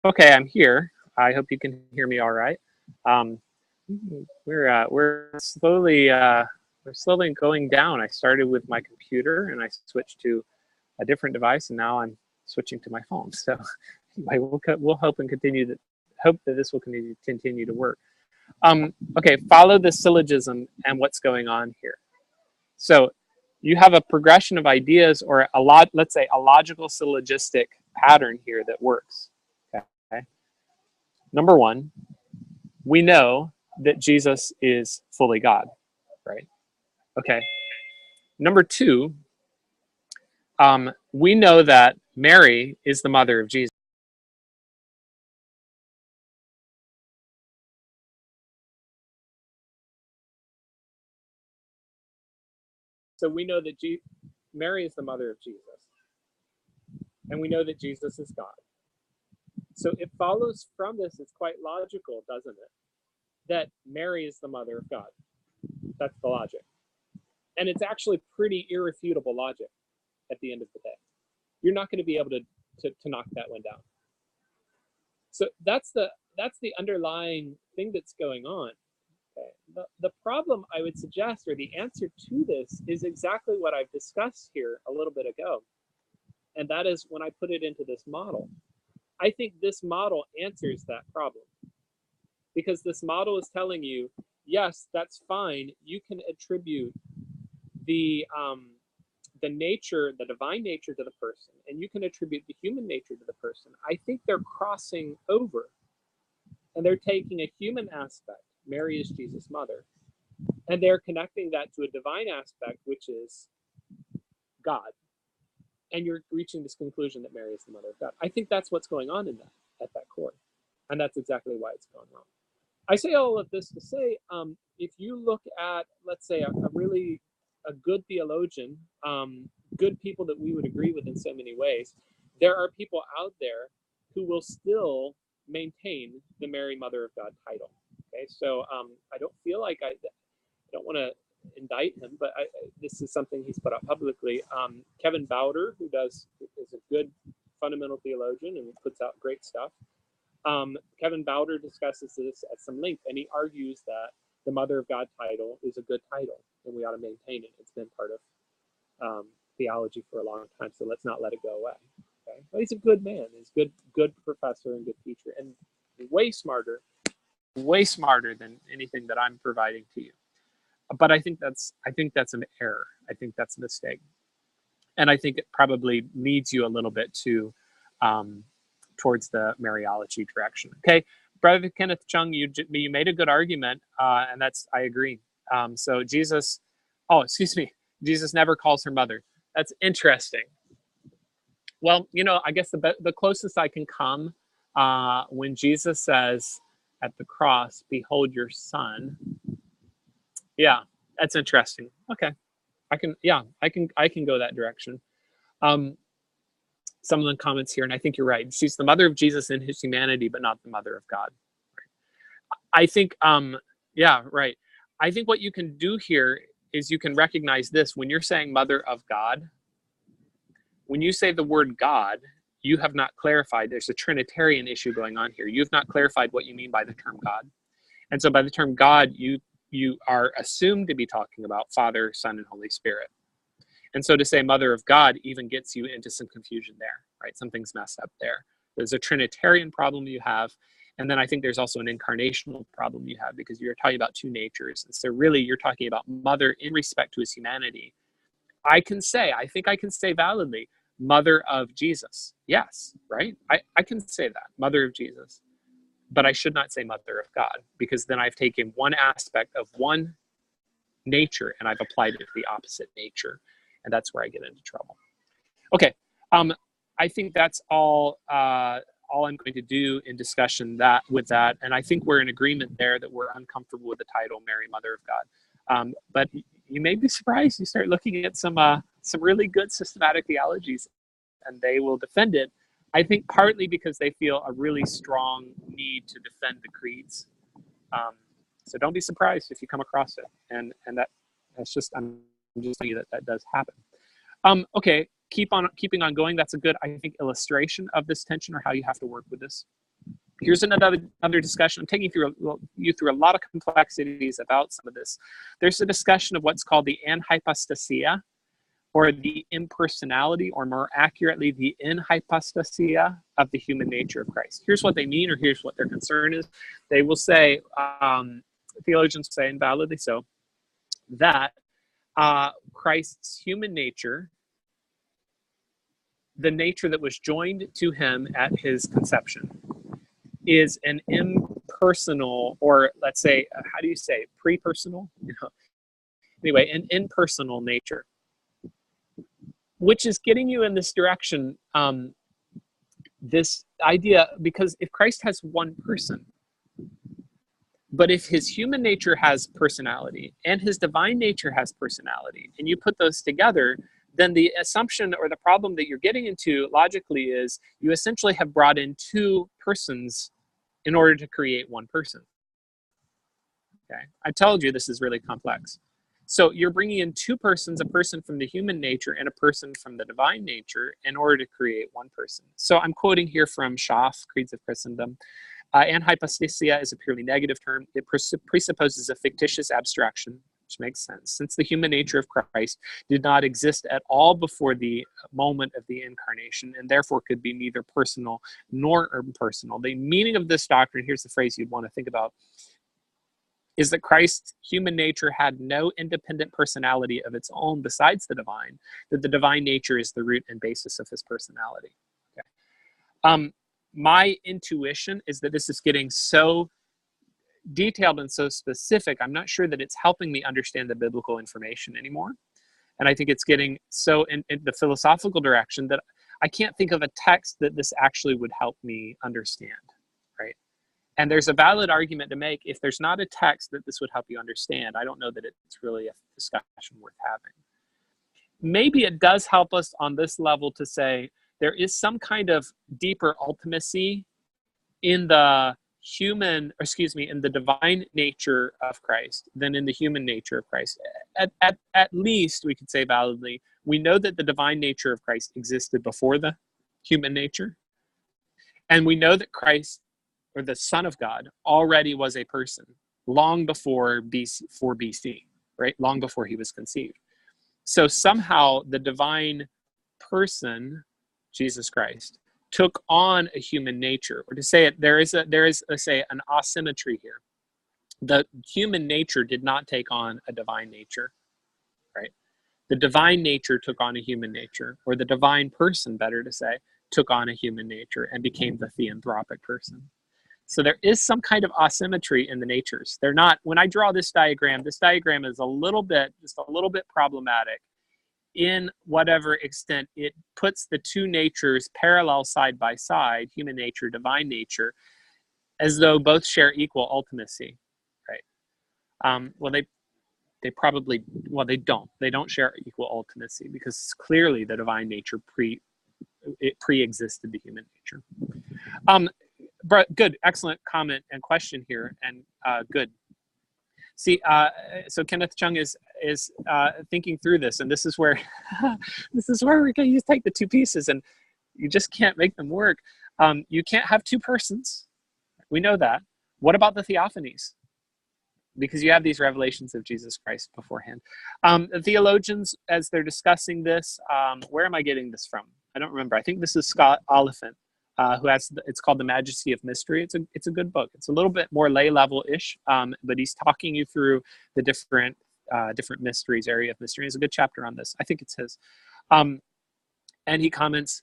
Speaker 1: Okay, I'm here. I hope you can hear me all right. Um, we're slowly going down. I started with my computer and I switched to a different device, and now I'm switching to my phone. So anyway, we'll hope and hope that this will continue to work. Okay, follow the syllogism and what's going on here. So you have a progression of ideas, or let's say a logical syllogistic pattern here that works. Okay. Number one, we know that Jesus is fully God, right? Okay. Number two, we know that Mary is the mother of Jesus. So we know that Mary is the mother of Jesus, and we know that Jesus is God. So it follows from this, it's quite logical, doesn't it, that Mary is the mother of God. That's the logic. And it's actually pretty irrefutable logic at the end of the day. You're not going to be able to knock that one down. So that's the underlying thing that's going on. Okay. The problem I would suggest, or the answer to this, is exactly what I've discussed here a little bit ago. And that is when I put it into this model. I think this model answers that problem. Because this model is telling you, yes, that's fine. You can attribute the nature, the divine nature to the person, and you can attribute the human nature to the person. I think they're crossing over, and they're taking a human aspect, Mary is Jesus' mother, and they're connecting that to a divine aspect, which is God. And you're reaching this conclusion that Mary is the mother of God. I think that's what's going on in that, at that core. And that's exactly why it's gone wrong. I say all of this to say, if you look at, let's say, a good theologian, good people that we would agree with in so many ways, there are people out there who will still maintain the Mary Mother of God title. Okay, so I don't feel like I don't want to indict him, but this is something he's put out publicly. Kevin Bowder, who is a good fundamental theologian and puts out great stuff. Kevin Bowder discusses this at some length, and he argues that the Mother of God title is a good title, and we ought to maintain it. It's been part of theology for a long time, so let's not let it go away. Okay, but he's a good man. He's a good professor and good teacher, and way smarter than anything that I'm providing to you. But I think that's an error. I think that's a mistake, and I think it probably leads you a little bit to towards the Mariology direction. Okay, Brother Kenneth Chung, you made a good argument, and I agree. So Jesus never calls her mother. That's interesting. Well, I guess the closest I can come when Jesus says at the cross, "Behold your son." Yeah, that's interesting. Okay, I can go that direction. Some of the comments here, and I think you're right. She's the mother of Jesus in his humanity, but not the mother of God. I think, yeah, right. I think what you can do here is you can recognize this. When you're saying mother of God, when you say the word God, you have not clarified. There's a Trinitarian issue going on here. You have not clarified what you mean by the term God. And so by the term God, you are assumed to be talking about Father, Son, and Holy Spirit. And so to say mother of God even gets you into some confusion there, right? Something's messed up there. There's a Trinitarian problem you have. And then I think there's also an incarnational problem you have, because you're talking about two natures. And so really you're talking about mother in respect to his humanity. I think I can say validly, mother of Jesus. Yes, right? I can say that, mother of Jesus. But I should not say mother of God, because then I've taken one aspect of one nature and I've applied it to the opposite nature. And that's where I get into trouble. Okay, I think that's all I'm going to do in discussion with that. And I think we're in agreement there that we're uncomfortable with the title Mary, Mother of God. But you may be surprised. You start looking at some really good systematic theologies, and they will defend it. I think partly because they feel a really strong need to defend the creeds. So don't be surprised if you come across it. And I'm just telling you that does happen. Okay, keeping on going. That's a good, I think, illustration of this tension, or how you have to work with this. Here's another discussion. I'm taking you through a lot of complexities about some of this. There's a discussion of what's called the anhypostasia, or the impersonality, or more accurately, the inhypostasia of the human nature of Christ. Here's what they mean, or here's what their concern is. They will say, theologians say, and validly so, that Christ's human nature, the nature that was joined to him at his conception, is an impersonal, or let's say, how do you say, pre-personal? Anyway, an impersonal nature, which is getting you in this direction, this idea, because if Christ has one person, but if his human nature has personality and his divine nature has personality, and you put those together, then the assumption or the problem that you're getting into logically is you essentially have brought in two persons in order to create one person. Okay, I told you this is really complex. So you're bringing in two persons, a person from the human nature and a person from the divine nature, in order to create one person. So I'm quoting here from Schaff, Creeds of Christendom. Anhypostasia is a purely negative term. It presupposes a fictitious abstraction, which makes sense, since the human nature of Christ did not exist at all before the moment of the incarnation, and therefore could be neither personal nor impersonal. The meaning of this doctrine, here's the phrase you'd want to think about, is that Christ's human nature had no independent personality of its own besides the divine, that the divine nature is the root and basis of his personality. Okay. My intuition is that this is getting so detailed and so specific, I'm not sure that it's helping me understand the biblical information anymore. And I think it's getting so in the philosophical direction that I can't think of a text that this actually would help me understand, right? And there's a valid argument to make. If there's not a text that this would help you understand, I don't know that it's really a discussion worth having. Maybe it does help us on this level to say there is some kind of deeper ultimacy in the in the divine nature of Christ than in the human nature of Christ. At least we could say validly, we know that the divine nature of Christ existed before the human nature. And we know that Christ, or the Son of God, already was a person long before BC, right? Long before he was conceived. So somehow the divine person, Jesus Christ, took on a human nature. Or to say it, there is let's say, an asymmetry here. The human nature did not take on a divine nature, right? The divine nature took on a human nature, or the divine person, better to say, took on a human nature and became the theanthropic person. So there is some kind of asymmetry in the natures. They're not, when I draw this diagram is just a little bit problematic in whatever extent it puts the two natures parallel side by side, human nature, divine nature, as though both share equal ultimacy, right? They don't share equal ultimacy, because clearly the divine nature pre-existed the human nature. Good, excellent comment and question here, and good. See, so Kenneth Chung is thinking through this, and this is where we're going to take the two pieces, and you just can't make them work. You can't have two persons. We know that. What about the theophanies? Because you have these revelations of Jesus Christ beforehand. The theologians, as they're discussing this, where am I getting this from? I don't remember. I think this is Scott Oliphant, who has, it's called The Majesty of Mystery. It's a good book. It's a little bit more lay level-ish, but he's talking you through the different mysteries, area of mystery. There's a good chapter on this. I think it's his. And he comments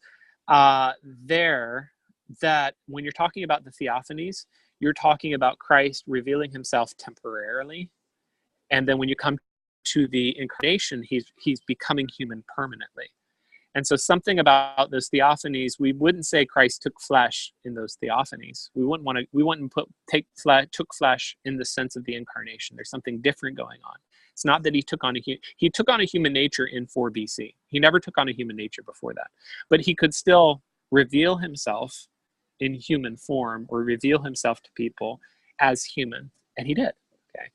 Speaker 1: there that when you're talking about the theophanies, you're talking about Christ revealing himself temporarily. And then when you come to the incarnation, he's becoming human permanently. And so something about those theophanies, we wouldn't say Christ took flesh in those theophanies. We wouldn't took flesh in the sense of the incarnation. There's something different going on. It's not that he took on a human nature in 4 BC. He never took on a human nature before that. But he could still reveal himself in human form, or reveal himself to people as human. And he did, okay?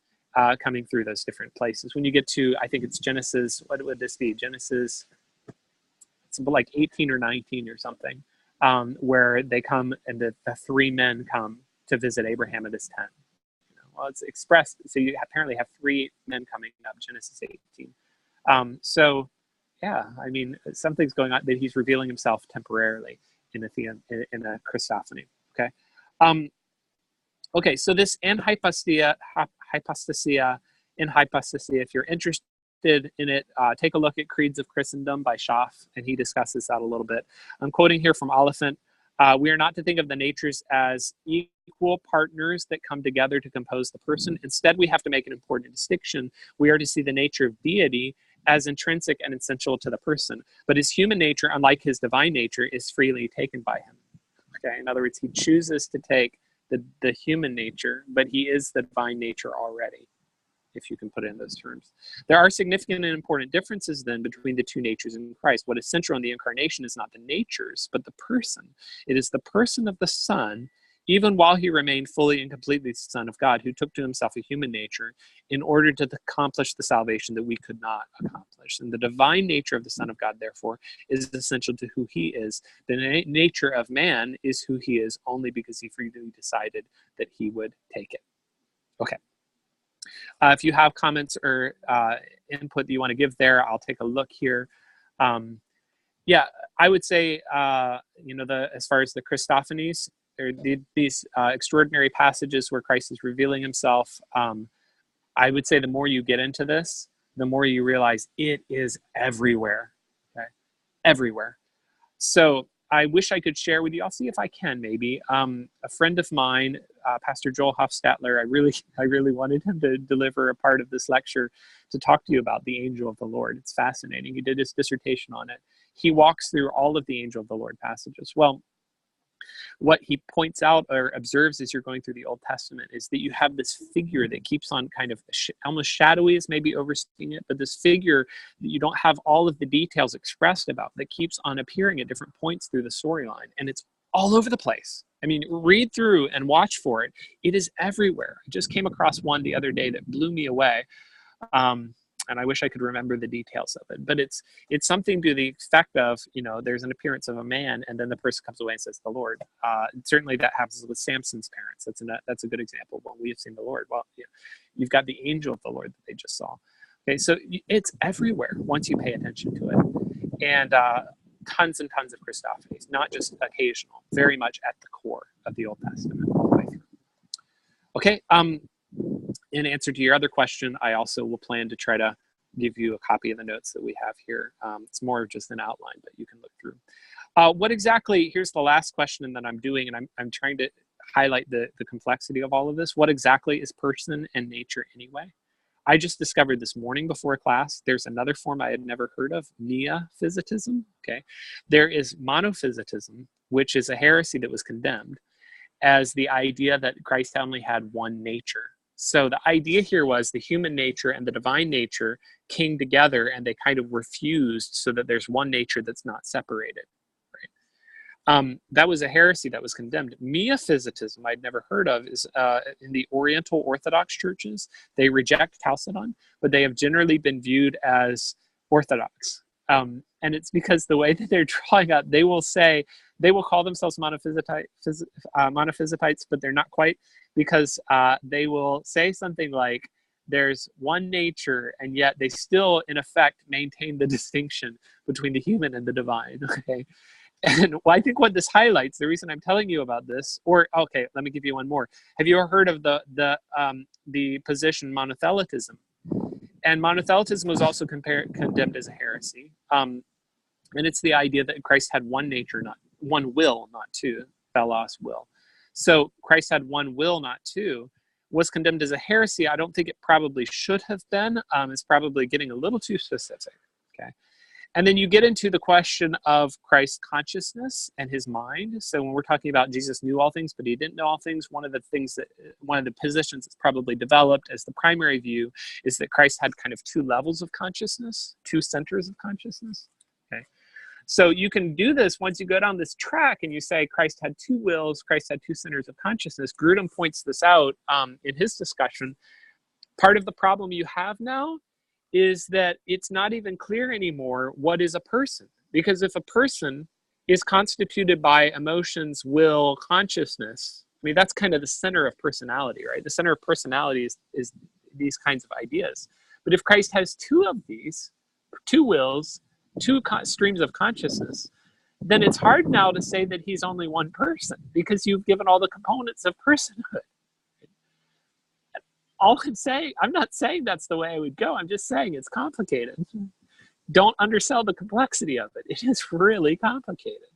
Speaker 1: Coming through those different places. When you get to, I think it's Genesis, what would this be? Genesis, it's like 18 or 19 or something. where they come and the three men come to visit Abraham at his tent. Well, it's expressed. So you apparently have three men coming up, Genesis 18. So, yeah, I mean, something's going on that he's revealing himself temporarily in a Christophany. Okay. Okay, so this hypostasia, if you're interested in it, take a look at Creeds of Christendom by Schaff, and he discusses that a little bit. I'm quoting here from Oliphant. We are not to think of the natures as equal partners that come together to compose the person. Instead, we have to make an important distinction. We are to see the nature of deity as intrinsic and essential to the person. But his human nature, unlike his divine nature, is freely taken by him. Okay, in other words, he chooses to take the human nature, but he is the divine nature already, if you can put it in those terms. There are significant and important differences then between the two natures in Christ. What is central in the incarnation is not the natures, but the person. It is the person of the Son, even while he remained fully and completely the Son of God, who took to himself a human nature in order to accomplish the salvation that we could not accomplish. And the divine nature of the Son of God, therefore, is essential to who he is. The nature of man is who he is only because he freely decided that he would take it. Okay. If you have comments or input that you want to give there, I'll take a look here. Yeah, I would say, as far as the Christophanies, these extraordinary passages where Christ is revealing himself, I would say the more you get into this, the more you realize it is everywhere, okay? Everywhere. So I wish I could share with you. I'll see if I can maybe. A friend of mine, Pastor Joel Hofstadler, I really wanted him to deliver a part of this lecture to talk to you about the angel of the Lord. It's fascinating. He did his dissertation on it. He walks through all of the angel of the Lord passages. Well, what he points out or observes as you're going through the Old Testament is that you have this figure that keeps on kind of almost shadowy is maybe overstating it, but this figure that you don't have all of the details expressed about that keeps on appearing at different points through the storyline. And it's all over the place. I mean, read through and watch for it. It is everywhere. I just came across one the other day that blew me away. And I wish I could remember the details of it, but it's something to the effect of, there's an appearance of a man, and then the person comes away and says, "The Lord." Certainly, that happens with Samson's parents. That's a good example. When we have seen the Lord, well, you've got the angel of the Lord that they just saw. Okay, so it's everywhere once you pay attention to it, and tons and tons of Christophanies, not just occasional. Very much at the core of the Old Testament all the way through. Okay. In answer to your other question, I also will plan to try to give you a copy of the notes that we have here. It's more of just an outline, but you can look through. What exactly, here's the last question that I'm doing, and I'm trying to highlight the complexity of all of this. What exactly is person and nature anyway? I just discovered this morning before class, there's another form I had never heard of, miaphysitism, okay? There is monophysitism, which is a heresy that was condemned as the idea that Christ only had one nature. So the idea here was the human nature and the divine nature came together and they kind of were fused so that there's one nature that's not separated. Right? That was a heresy that was condemned. Miaphysitism, I'd never heard of, is in the Oriental Orthodox churches. They reject Chalcedon, but they have generally been viewed as Orthodox. And it's because the way that they're drawing up, they will call themselves monophysites, but they're not quite, because they will say something like there's one nature, and yet they still, in effect, maintain the distinction between the human and the divine. Okay, and I think what this highlights, the reason I'm telling you about this, or okay, let me give you one more. Have you ever heard of the position monothelitism? And monothelitism was also condemned as a heresy. And it's the idea that Christ had one nature, not one will, not two, thelos, will. So Christ had one will, not two, was condemned as a heresy. I don't think it probably should have been. It's probably getting a little too specific, okay? And then you get into the question of Christ's consciousness and his mind. So when we're talking about Jesus knew all things, but he didn't know all things, one of the positions that's probably developed as the primary view is that Christ had kind of two levels of consciousness, two centers of consciousness, okay? So you can do this once you go down this track and you say Christ had two wills, Christ had two centers of consciousness. Grudem points this out in his discussion. Part of the problem you have now is that it's not even clear anymore what is a person. Because if a person is constituted by emotions, will, consciousness. I mean, that's kind of the center of personality, right? The center of personality is these kinds of ideas. But if Christ has two of these, two wills, two streams of consciousness, then it's hard now to say that he's only one person, because you've given all the components of personhood. All I'm saying, I'm not saying that's the way I would go. I'm just saying it's complicated. Don't undersell the complexity of it. It is really complicated.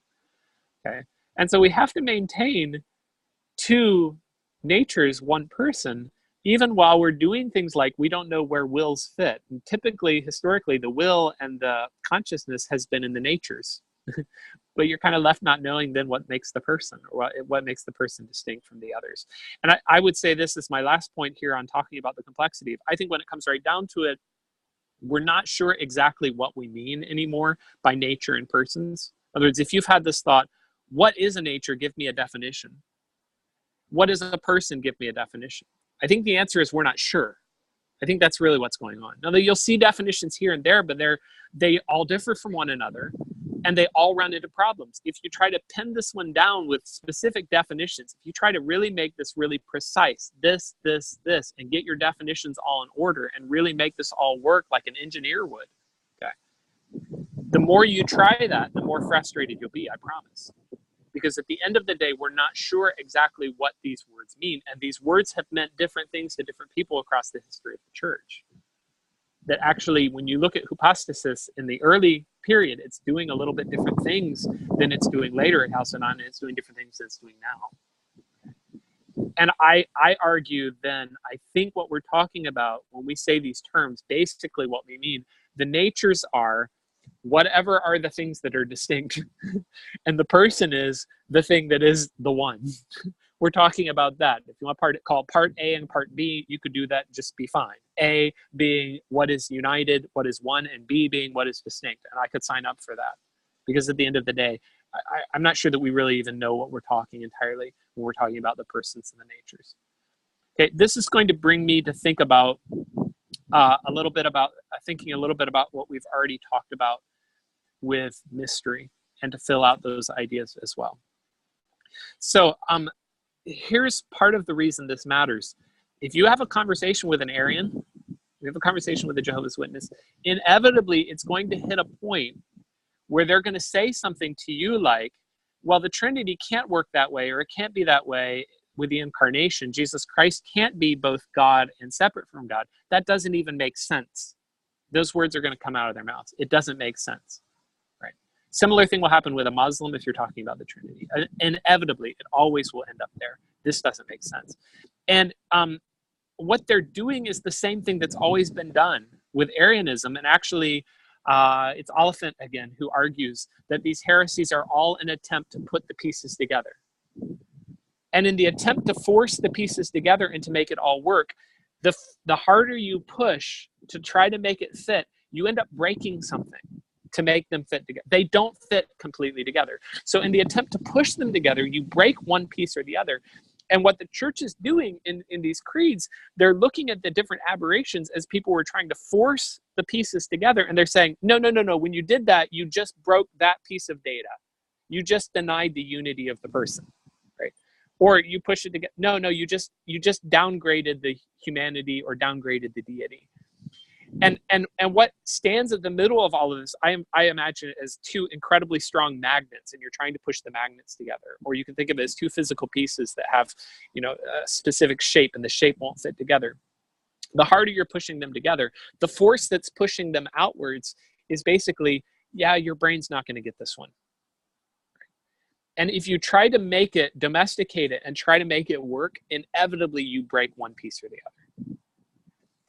Speaker 1: Okay. And so we have to maintain two natures, one person, even while we're doing things like we don't know where wills fit. And typically, historically, the will and the consciousness has been in the natures. But you're kind of left not knowing then what makes the person, or what makes the person distinct from the others. And I would say this is my last point here on talking about the complexity. I think when it comes right down to it, we're not sure exactly what we mean anymore by nature and persons. In other words, if you've had this thought, what is a nature? Give me a definition. What is a person? Give me a definition. I think the answer is we're not sure. I think that's really what's going on. Now, you'll see definitions here and there, but they all differ from one another, and they all run into problems. If you try to pin this one down with specific definitions, if you try to really make this really precise, this, and get your definitions all in order and really make this all work like an engineer would, okay, the more you try that, the more frustrated you'll be, I promise. Because at the end of the day, we're not sure exactly what these words mean. And these words have meant different things to different people across the history of the church. That actually, when you look at hypostasis in the early period, it's doing a little bit different things than it's doing later at Chalcedon, and it's doing different things than it's doing now. And I argue then, I think what we're talking about when we say these terms, basically what we mean, the natures are whatever are the things that are distinct, and the person is the thing that is the one. We're talking about that. If you want to call part A and part B, you could do that, just be fine. A being what is united, what is one, and B being what is distinct. And I could sign up for that. Because at the end of the day, I'm not sure that we really even know what we're talking entirely when we're talking about the persons and the natures. Okay, this is going to bring me to think about thinking a little bit about what we've already talked about with mystery, and to fill out those ideas as well. So here's part of the reason this matters. If you have a conversation with an Arian, you have a conversation with a Jehovah's Witness, inevitably it's going to hit a point where they're going to say something to you like, well, the Trinity can't work that way, or it can't be that way with the incarnation. Jesus Christ can't be both God and separate from God. That doesn't even make sense. Those words are going to come out of their mouths. It doesn't make sense. Right? Similar thing will happen with a Muslim if you're talking about the Trinity. Inevitably, it always will end up there. This doesn't make sense. And what they're doing is the same thing that's always been done with Arianism. And actually, it's Oliphant, again, who argues that these heresies are all an attempt to put the pieces together. And in the attempt to force the pieces together and to make it all work, the harder you push to try to make it fit, you end up breaking something to make them fit together. They don't fit completely together. So in the attempt to push them together, you break one piece or the other. And what the church is doing in these creeds, they're looking at the different aberrations as people were trying to force the pieces together. And they're saying, no. When you did that, you just broke that piece of data. You just denied the unity of the person, right? Or you push it together. No, you just downgraded the humanity or downgraded the deity. And what stands at the middle of all of this, I imagine, as two incredibly strong magnets, and you're trying to push the magnets together. Or you can think of it as two physical pieces that have, a specific shape, and the shape won't fit together. The harder you're pushing them together, the force that's pushing them outwards is basically, your brain's not going to get this one. And if you try to make it, domesticate it, and try to make it work, inevitably you break one piece or the other.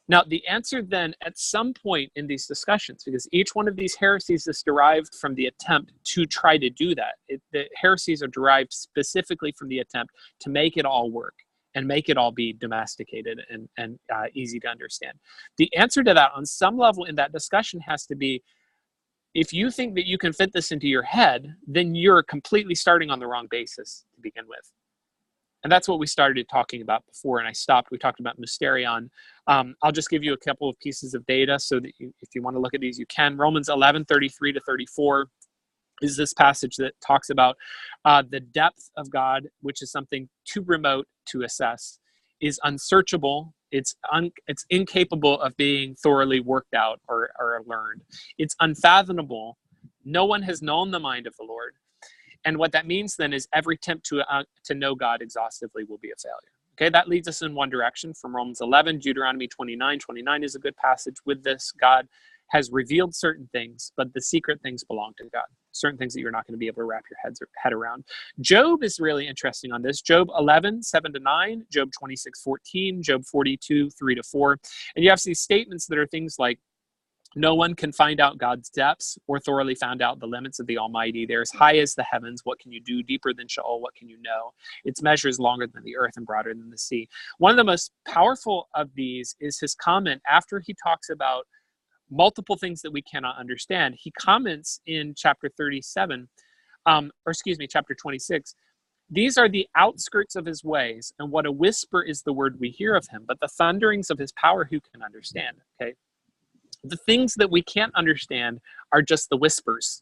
Speaker 1: Now, the answer then, at some point in these discussions, because each one of these heresies is derived from the attempt to try to do that. The heresies are derived specifically from the attempt to make it all work and make it all be domesticated and easy to understand. The answer to that, on some level in that discussion, has to be, if you think that you can fit this into your head, then you're completely starting on the wrong basis to begin with. And that's what we started talking about before, and I stopped. We talked about mysterion. I'll just give you a couple of pieces of data so that if you want to look at these, you can. Romans 11:33-34 is this passage that talks about the depth of God, which is something too remote to assess, is unsearchable. It's incapable of being thoroughly worked out or learned. It's unfathomable. No one has known the mind of the Lord. And what that means then is every attempt to know God exhaustively will be a failure. Okay, that leads us in one direction from Romans 11, Deuteronomy 29. 29 is a good passage with this. God has revealed certain things, but the secret things belong to God. Certain things that you're not going to be able to wrap your head around. Job is really interesting on this. Job 11, 7-9, Job 26, 14, Job 42, 3-4. And you have these statements that are things like, no one can find out God's depths or thoroughly found out the limits of the Almighty. They're as high as the heavens. What can you do? Deeper than Sheol. What can you know? Its measure is longer than the earth and broader than the sea. One of the most powerful of these is his comment after he talks about multiple things that we cannot understand. He comments in chapter 37, chapter 26. These are the outskirts of his ways, and what a whisper is the word we hear of him. But the thunderings of his power, who can understand? Okay. The things that we can't understand are just the whispers.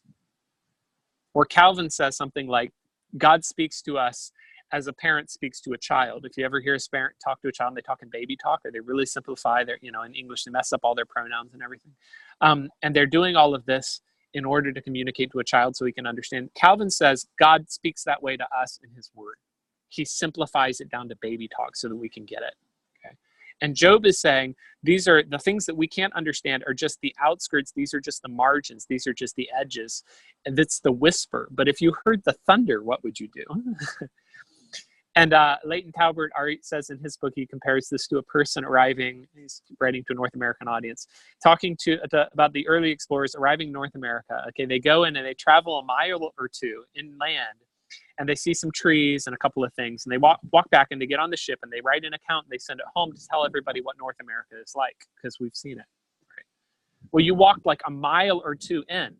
Speaker 1: Or Calvin says something like, God speaks to us as a parent speaks to a child. If you ever hear a parent talk to a child and they talk in baby talk, or they really simplify their, in English, they mess up all their pronouns and everything. And they're doing all of this in order to communicate to a child so he can understand. Calvin says God speaks that way to us in his word. He simplifies it down to baby talk so that we can get it. And Job is saying, these are the things that we can't understand are just the outskirts. These are just the margins. These are just the edges. And that's the whisper. But if you heard the thunder, what would you do? And Leighton Talbert says in his book, he compares this to a person arriving, he's writing to a North American audience, talking about the early explorers arriving in North America. Okay, they go in and they travel a mile or two inland, and they see some trees and a couple of things, and they walk back and they get on the ship and they write an account and they send it home to tell everybody what North America is like, because we've seen it. Right? Well, you walked like a mile or two in,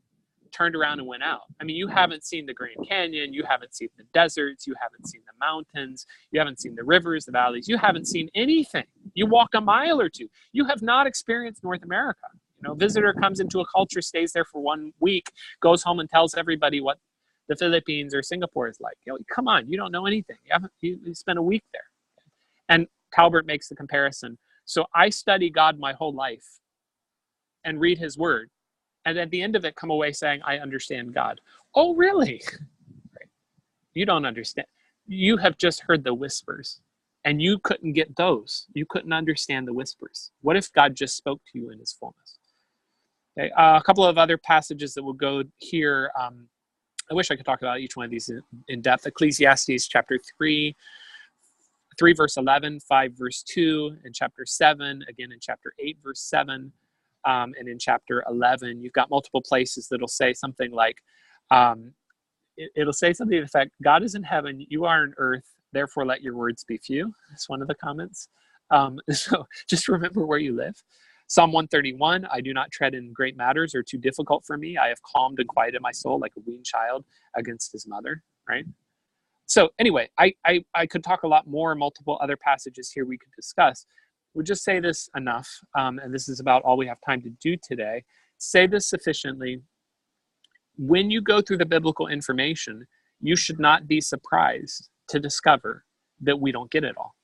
Speaker 1: turned around and went out. I mean, you haven't seen the Grand Canyon, you haven't seen the deserts, you haven't seen the mountains, you haven't seen the rivers, the valleys, you haven't seen anything. You walk a mile or two. You have not experienced North America. Visitor comes into a culture, stays there for 1 week, goes home and tells everybody what the Philippines or Singapore is like. Come on, you don't know anything. You spent a week there. And Talbert makes the comparison. So I study God my whole life and read his word. And at the end of it, come away saying, I understand God. Oh, really? You don't understand. You have just heard the whispers, and you couldn't get those. You couldn't understand the whispers. What if God just spoke to you in his fullness? Okay, a couple of other passages that will go here. I wish I could talk about each one of these in depth. Ecclesiastes chapter 3 verse 11, 5 verse 2, in chapter 7, again in chapter 8 verse 7, and in chapter 11. You've got multiple places that'll say something like, it'll say something to the effect, God is in heaven, you are on earth, therefore let your words be few. That's one of the comments. So just remember where you live. Psalm 131, I do not tread in great matters or too difficult for me. I have calmed and quieted my soul like a weaned child against his mother, right? So anyway, I could talk a lot more, multiple other passages here we could discuss. We'll just say this enough, and this is about all we have time to do today. Say this sufficiently. When you go through the biblical information, you should not be surprised to discover that we don't get it all.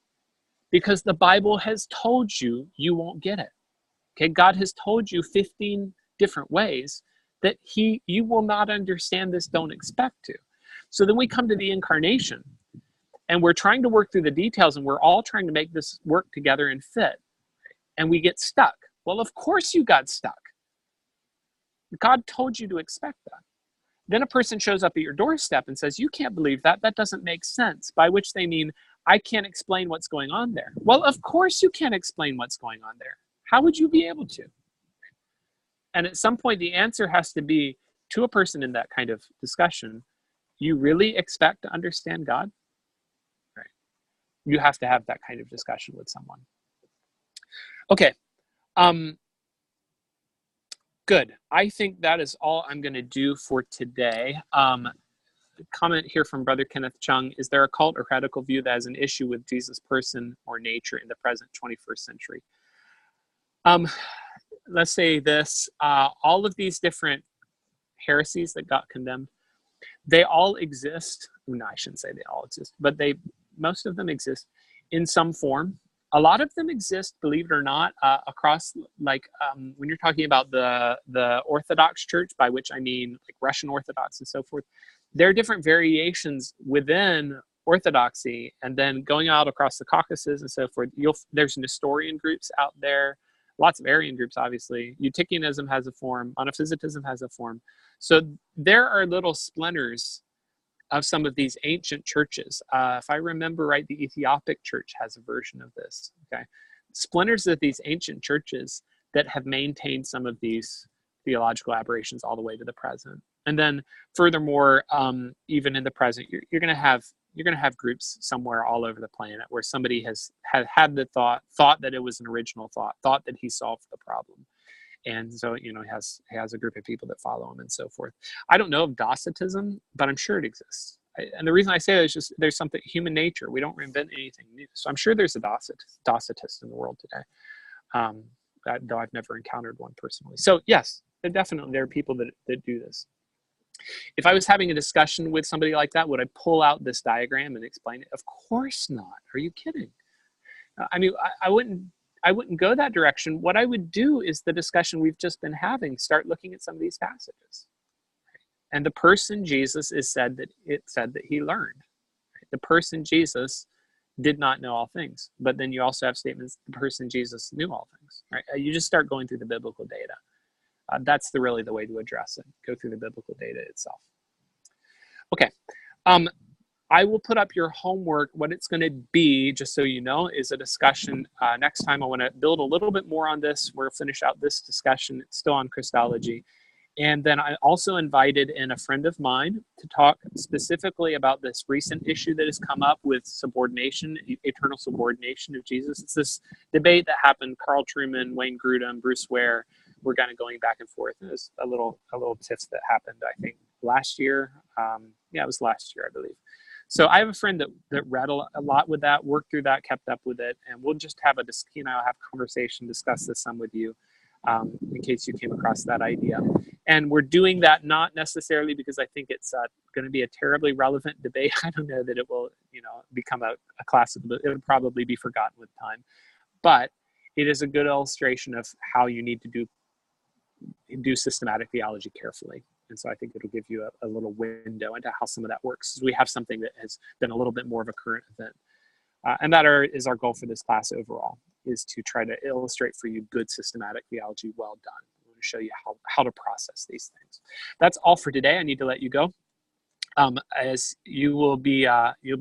Speaker 1: Because the Bible has told you you won't get it. Okay, God has told you 15 different ways that you will not understand this, don't expect to. So then we come to the incarnation, and we're trying to work through the details, and we're all trying to make this work together and fit. And we get stuck. Well, of course you got stuck. God told you to expect that. Then a person shows up at your doorstep and says, you can't believe that. That doesn't make sense. By which they mean, I can't explain what's going on there. Well, of course you can't explain what's going on there. How would you be able to? And at some point, the answer has to be to a person in that kind of discussion, you really expect to understand God? Right. You have to have that kind of discussion with someone. Okay. Good. I think that is all I'm going to do for today. Comment here from Brother Kenneth Chung. Is there a cult or radical view that has an issue with Jesus' person or nature in the present 21st century? Let's say this. All of these different heresies that got condemned, They all exist. No, I shouldn't say they all exist, but most of them exist in some form. A lot of them exist, believe it or not, across, like, when you're talking about the Orthodox Church, by which I mean like Russian Orthodox and so forth. There are different variations within Orthodoxy, and then going out across the Caucasus and so forth. There's Nestorian groups out there, lots of Arian groups, obviously. Eutychianism has a form, Monophysitism has a form. So there are little splinters of some of these ancient churches. If I remember right, the Ethiopic church has a version of this. Okay, splinters of these ancient churches that have maintained some of these theological aberrations all the way to the present. And then, furthermore, even in the present, you're going to have groups somewhere all over the planet where somebody has had the thought that it was an original thought that he solved the problem. And so, he has a group of people that follow him and so forth. I don't know of Docetism, but I'm sure it exists. And the reason I say that is just there's something, human nature. We don't reinvent anything new. So I'm sure there's a Docetist in the world today, though I've never encountered one personally. So yes, there are people that do this. If I was having a discussion with somebody like that, would I pull out this diagram and explain it? Of course not. Are you kidding? I mean, I wouldn't go that direction. What I would do is the discussion we've just been having, start looking at some of these passages. And the person Jesus said that he learned. The person Jesus did not know all things. But then you also have statements, the person Jesus knew all things. Right? You just start going through the biblical data. That's really the way to address it. Go through the biblical data itself. Okay. I will put up your homework. What it's going to be, just so you know, is a discussion. Next time I want to build a little bit more on this. We'll finish out this discussion. It's still on Christology. And then I also invited in a friend of mine to talk specifically about this recent issue that has come up with subordination, eternal subordination of Jesus. It's this debate that happened. Carl Trueman, Wayne Grudem, Bruce Ware were kind of going back and forth. There's a little tiff that happened, I think, last year. Yeah, it was last year, I believe. So I have a friend that read a lot with that, worked through that, kept up with it, and we'll just have have conversation, discuss this some with you, in case you came across that idea. And we're doing that not necessarily because I think it's going to be a terribly relevant debate. I don't know that it will, become a classic. It'll probably be forgotten with time, but it is a good illustration of how you need to do systematic theology carefully. And so I think it'll give you a little window into how some of that works. We have something that has been a little bit more of a current event. And that is our goal for this class overall, is to try to illustrate for you good systematic theology well done. We want to show you how to process these things. That's all for today. I need to let you go. As you'll be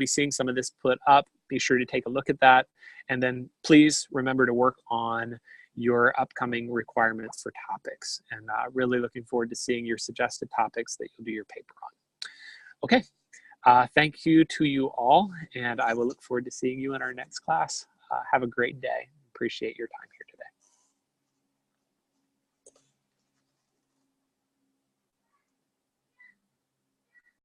Speaker 1: seeing some of this put up, be sure to take a look at that. And then please remember to work on your upcoming requirements for topics, and really looking forward to seeing your suggested topics that you'll do your paper on. Okay, thank you to you all, and I will look forward to seeing you in our next class. Have a great day. Appreciate your time.